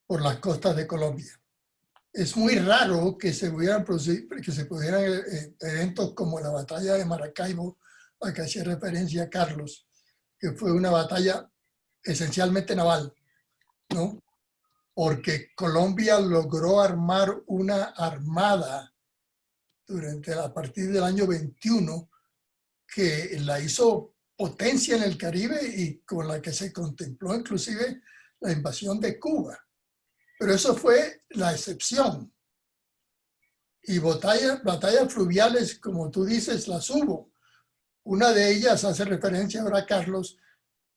por las costas de Colombia. Es muy raro que se pudieran eventos como la batalla de Maracaibo, a que hacía referencia Carlos, que fue una batalla esencialmente naval, ¿no? Porque Colombia logró armar una armada a partir del año 21 que la hizo potencia en el Caribe y con la que se contempló inclusive la invasión de Cuba. Pero eso fue la excepción. Y batallas fluviales, como tú dices, las hubo. Una de ellas hace referencia ahora a Carlos,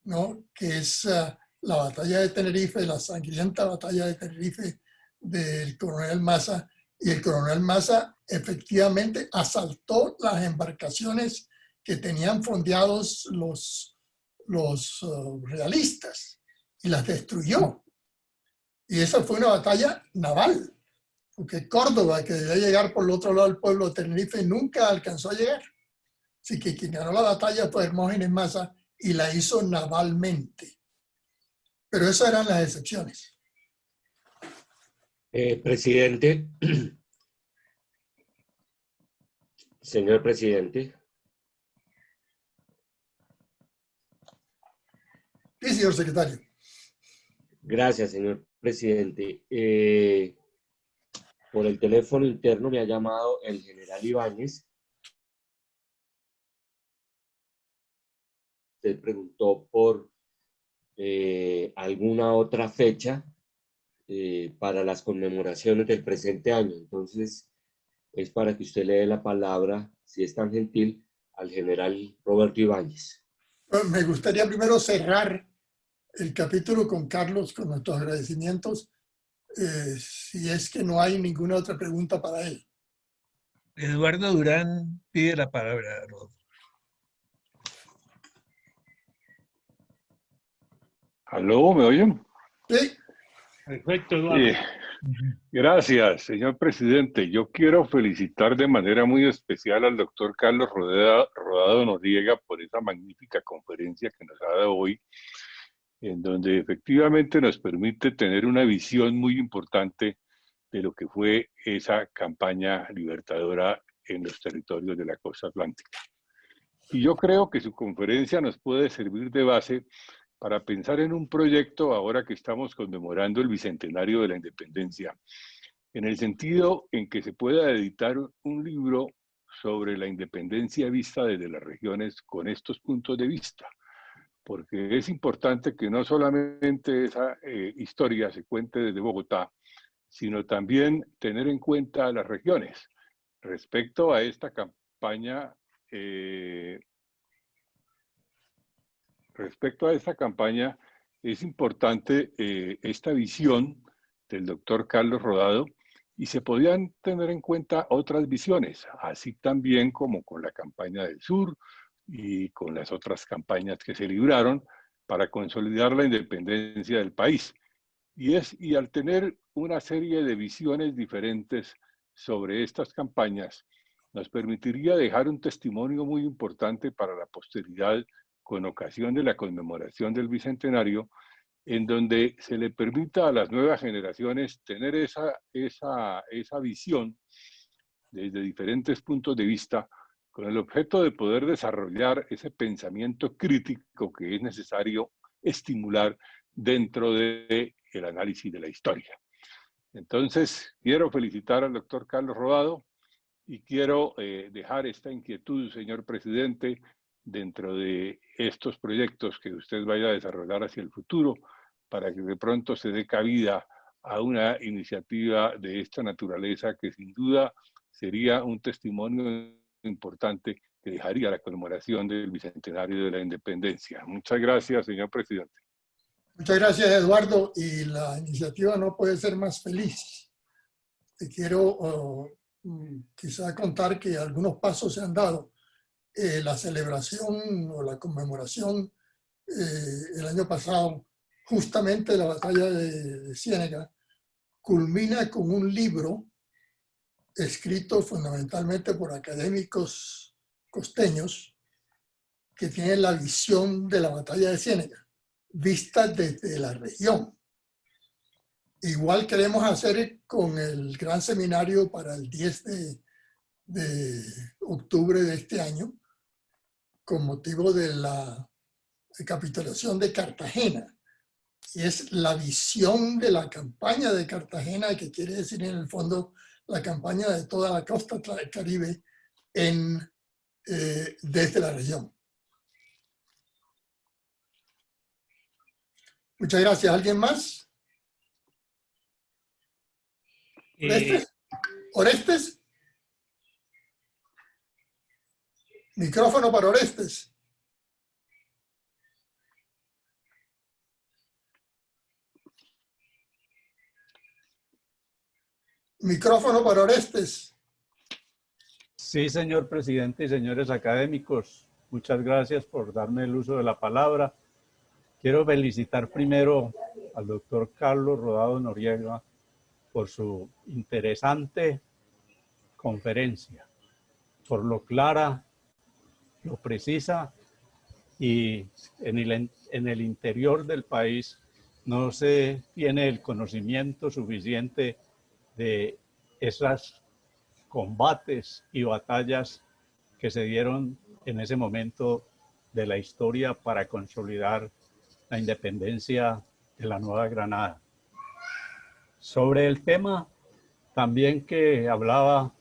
¿no? Que es la batalla de Tenerife, la sangrienta batalla de Tenerife del coronel Maza. Y el coronel Maza efectivamente asaltó las embarcaciones que tenían fondeados los realistas y las destruyó. Y esa fue una batalla naval, porque Córdoba, que debía llegar por el otro lado del pueblo de Tenerife, nunca alcanzó a llegar. Así que quien ganó la batalla fue Hermógenes Maza y la hizo navalmente. Pero esas eran las excepciones. Presidente, señor presidente. Sí, señor secretario. Gracias, señor presidente. Por el teléfono interno me ha llamado el general Ibáñez. Usted preguntó por alguna otra fecha para las conmemoraciones del presente año. Entonces, es para que usted le dé la palabra, si es tan gentil, al general Roberto Ibáñez. Bueno, me gustaría primero cerrar el capítulo con Carlos, con nuestros agradecimientos, si es que no hay ninguna otra pregunta para él. Eduardo Durán pide la palabra, Rodolfo. ¿Aló? ¿Me oyen? Sí. Perfecto, Eduardo. Gracias, señor presidente. Yo quiero felicitar de manera muy especial al doctor Carlos Rodado Noriega por esa magnífica conferencia que nos ha dado hoy, en donde efectivamente nos permite tener una visión muy importante de lo que fue esa campaña libertadora en los territorios de la costa atlántica. Y yo creo que su conferencia nos puede servir de base para pensar en un proyecto ahora que estamos conmemorando el bicentenario de la independencia, en el sentido en que se pueda editar un libro sobre la independencia vista desde las regiones con estos puntos de vista, porque es importante que no solamente esa historia se cuente desde Bogotá, sino también tener en cuenta las regiones. Respecto a esta campaña, es importante esta visión del doctor Carlos Rodado, y se podían tener en cuenta otras visiones, así también como con la campaña del sur y con las otras campañas que se libraron para consolidar la independencia del país. Y al tener una serie de visiones diferentes sobre estas campañas, nos permitiría dejar un testimonio muy importante para la posteridad con ocasión de la conmemoración del Bicentenario, en donde se le permita a las nuevas generaciones tener esa visión desde diferentes puntos de vista, con el objeto de poder desarrollar ese pensamiento crítico que es necesario estimular dentro del análisis de la historia. Entonces, quiero felicitar al doctor Carlos Rodado y quiero dejar esta inquietud, señor presidente, dentro de estos proyectos que usted vaya a desarrollar hacia el futuro, para que de pronto se dé cabida a una iniciativa de esta naturaleza que sin duda sería un testimonio importante que dejaría la conmemoración del Bicentenario de la Independencia. Muchas gracias, señor presidente. Muchas gracias, Eduardo, y la iniciativa no puede ser más feliz. Te quiero quizá contar que algunos pasos se han dado. La celebración o la conmemoración el año pasado, justamente de la batalla de Ciénega, culmina con un libro escrito fundamentalmente por académicos costeños que tienen la visión de la batalla de Ciénega, vista desde la región. Igual queremos hacer con el gran seminario para el 10 de octubre de este año, con motivo de la capitulación de Cartagena. Y es la visión de la campaña de Cartagena, que quiere decir en el fondo la campaña de toda la costa del Caribe desde la región. Muchas gracias. ¿Alguien más? ¿Orestes? ¿Orestes? Micrófono para Orestes. Micrófono para Orestes. Sí, señor presidente y señores académicos, muchas gracias por darme el uso de la palabra. Quiero felicitar primero al doctor Carlos Rodado Noriega por su interesante conferencia, por lo clara, lo precisa, y en el interior del país no se tiene el conocimiento suficiente de esos combates y batallas que se dieron en ese momento de la historia para consolidar la independencia de la Nueva Granada. Sobre el tema también que hablaba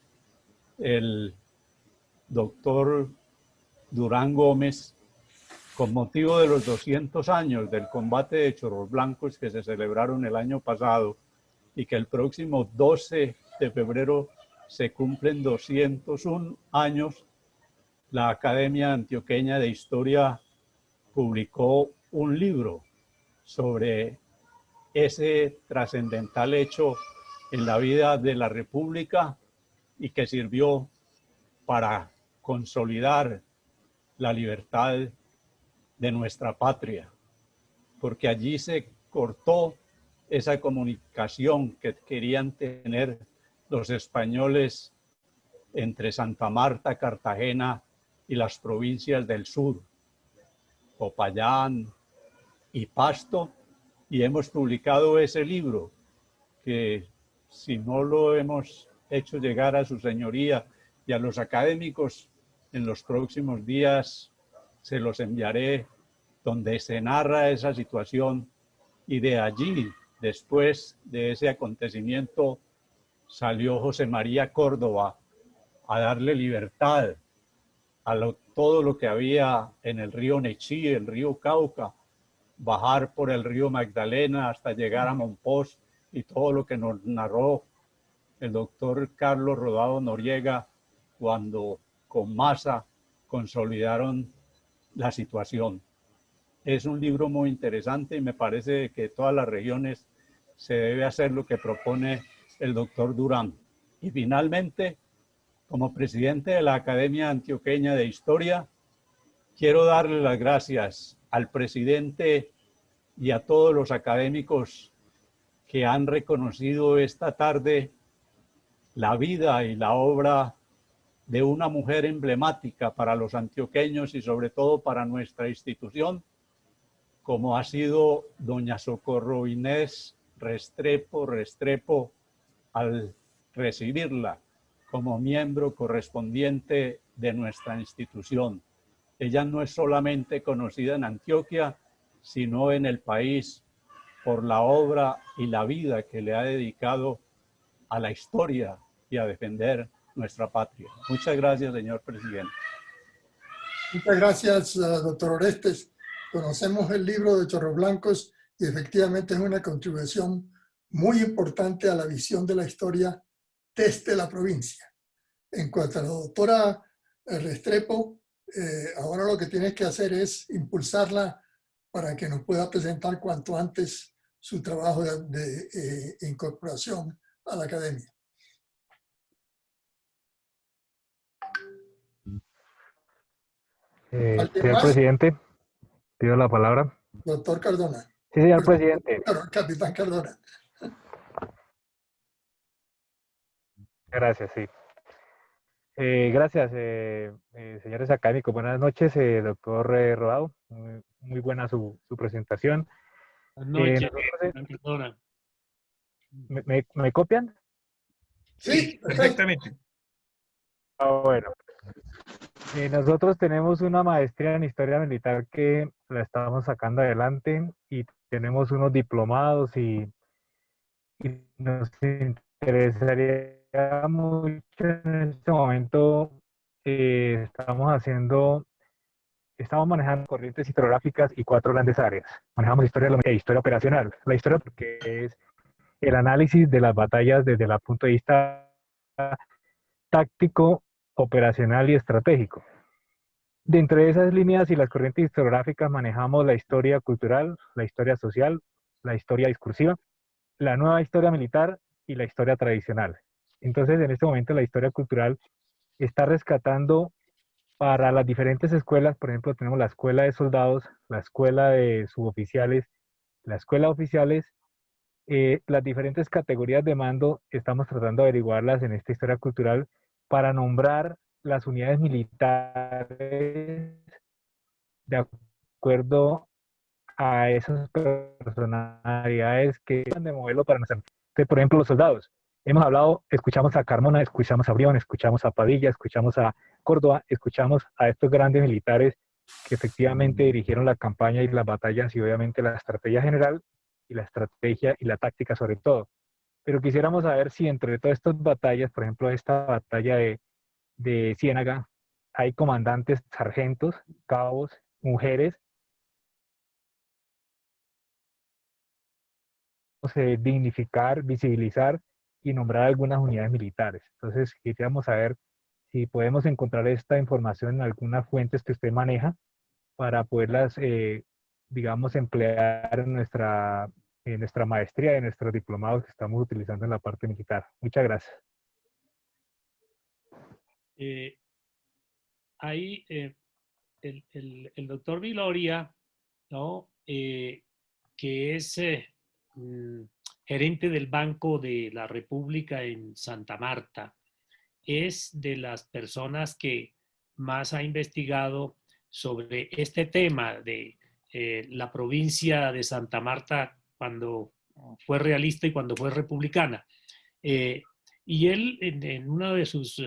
el doctor Durán Gómez, con motivo de los 200 años del combate de Chorros Blancos que se celebraron el año pasado y que el próximo 12 de febrero se cumplen 201 años, la Academia Antioqueña de Historia publicó un libro sobre ese trascendental hecho en la vida de la República y que sirvió para consolidar la libertad de nuestra patria, porque allí se cortó esa comunicación que querían tener los españoles entre Santa Marta, Cartagena y las provincias del sur, Popayán y Pasto, y hemos publicado ese libro que, si no lo hemos hecho llegar a su señoría y a los académicos, en los próximos días se los enviaré, donde se narra esa situación, y de allí, después de ese acontecimiento, salió José María Córdoba a darle libertad a todo lo que había en el río Nechí, el río Cauca, bajar por el río Magdalena hasta llegar a Monpós, y todo lo que nos narró el doctor Carlos Rodado Noriega cuando con Maza consolidaron la situación. Es un libro muy interesante y me parece que todas las regiones se debe hacer lo que propone el doctor Durán. Y finalmente, como presidente de la Academia Antioqueña de Historia, quiero darle las gracias al presidente y a todos los académicos que han reconocido esta tarde la vida y la obra de una mujer emblemática para los antioqueños y sobre todo para nuestra institución, como ha sido doña Socorro Inés Restrepo, al recibirla como miembro correspondiente de nuestra institución. Ella no es solamente conocida en Antioquia, sino en el país por la obra y la vida que le ha dedicado a la historia y a defender nuestra patria. Muchas gracias, señor presidente. Muchas gracias, doctor Orestes. Conocemos el libro de Chorros Blancos y efectivamente es una contribución muy importante a la visión de la historia desde la provincia. En cuanto a la doctora Restrepo, ahora lo que tienes que hacer es impulsarla para que nos pueda presentar cuanto antes su trabajo de incorporación a la academia. Señor presidente, pido la palabra. Doctor Cardona. Sí, señor presidente. Capitán Cardona. Gracias, sí. Gracias, señores académicos. Buenas noches, doctor Rodado. Muy buena su presentación. Buenas noches, Nosotros, profesora. ¿me copian? Sí, perfecto. Perfectamente. Bueno. Nosotros tenemos una maestría en Historia Militar que la estamos sacando adelante y tenemos unos diplomados y nos interesaría mucho en este momento. Estamos manejando corrientes historiográficas y 4 grandes áreas. Manejamos historia de la historia operacional. La historia porque es el análisis de las batallas desde el punto de vista táctico, operacional y estratégico. Dentro de esas líneas y las corrientes historiográficas manejamos la historia cultural, la historia social, la historia discursiva, la nueva historia militar y la historia tradicional. Entonces, en este momento la historia cultural está rescatando para las diferentes escuelas. Por ejemplo, tenemos la escuela de soldados, la escuela de suboficiales, la escuela de oficiales, las diferentes categorías de mando. Estamos tratando de averiguarlas en esta historia cultural para nombrar las unidades militares de acuerdo a esas personalidades que van de modelo para nosotros. Entonces, por ejemplo, los soldados. Hemos hablado, escuchamos a Carmona, escuchamos a Brión, escuchamos a Padilla, escuchamos a Córdoba, escuchamos a estos grandes militares que efectivamente dirigieron la campaña y las batallas y obviamente la estrategia general y la estrategia y la táctica sobre todo. Pero quisiéramos saber si entre todas estas batallas, por ejemplo, esta batalla de Ciénaga, hay comandantes, sargentos, cabos, mujeres, dignificar, visibilizar y nombrar algunas unidades militares. Entonces, quisiéramos saber si podemos encontrar esta información en algunas fuentes que usted maneja para poderlas, digamos, emplear en nuestra maestría, en nuestros diplomados que estamos utilizando en la parte militar. Muchas gracias. Ahí el doctor Viloria, ¿no? Que es gerente del Banco de la República en Santa Marta, es de las personas que más ha investigado sobre este tema de la provincia de Santa Marta cuando fue realista y cuando fue republicana. Y él, en uno de sus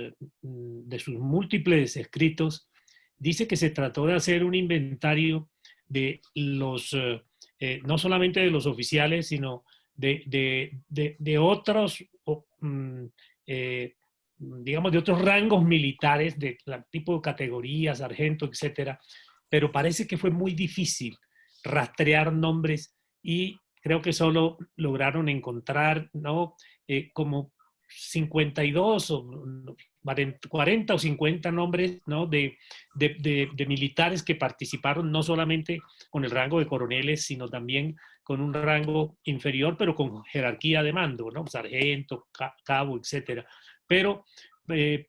múltiples escritos, dice que se trató de hacer un inventario de los, no solamente de los oficiales, sino de otros, digamos, de otros rangos militares, de tipo de categorías, sargento, etcétera. Pero parece que fue muy difícil rastrear nombres y creo que solo lograron encontrar, ¿no? Como 52 o 40 o 50 nombres, ¿no? de militares que participaron no solamente con el rango de coroneles, sino también con un rango inferior, pero con jerarquía de mando, ¿no? Sargento, cabo, etcétera. Pero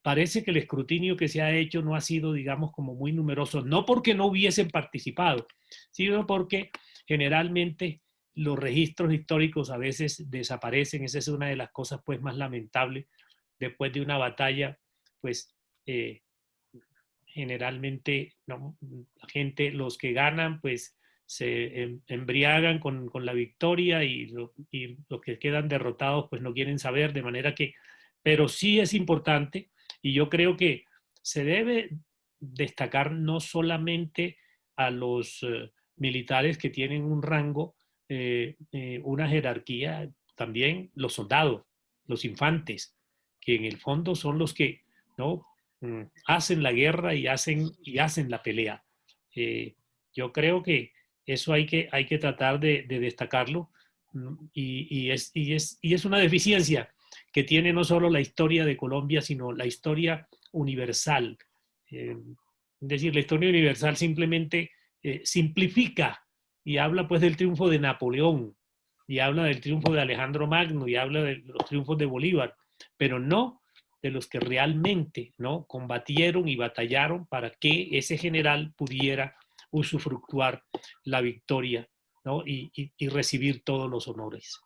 parece que el escrutinio que se ha hecho no ha sido, digamos, como muy numeroso, no porque no hubiesen participado, sino porque generalmente los registros históricos a veces desaparecen. Esa es una de las cosas pues más lamentables. Después de una batalla, pues generalmente, ¿no? La gente, los que ganan, pues se embriagan con la victoria y los que quedan derrotados pues no quieren saber, de manera que, pero sí es importante y yo creo que se debe destacar no solamente a los militares que tienen un rango, una jerarquía, también los soldados, los infantes, que en el fondo son los que, ¿no? Hacen la guerra y hacen la pelea. Yo creo que eso hay que tratar de destacarlo y es una deficiencia que tiene no solo la historia de Colombia, sino la historia universal. Es decir, la historia universal simplemente simplifica y habla pues del triunfo de Napoleón, y habla del triunfo de Alejandro Magno, y habla de los triunfos de Bolívar, pero no de los que realmente, ¿no? Combatieron y batallaron para que ese general pudiera usufructuar la victoria, ¿no? y recibir todos los honores.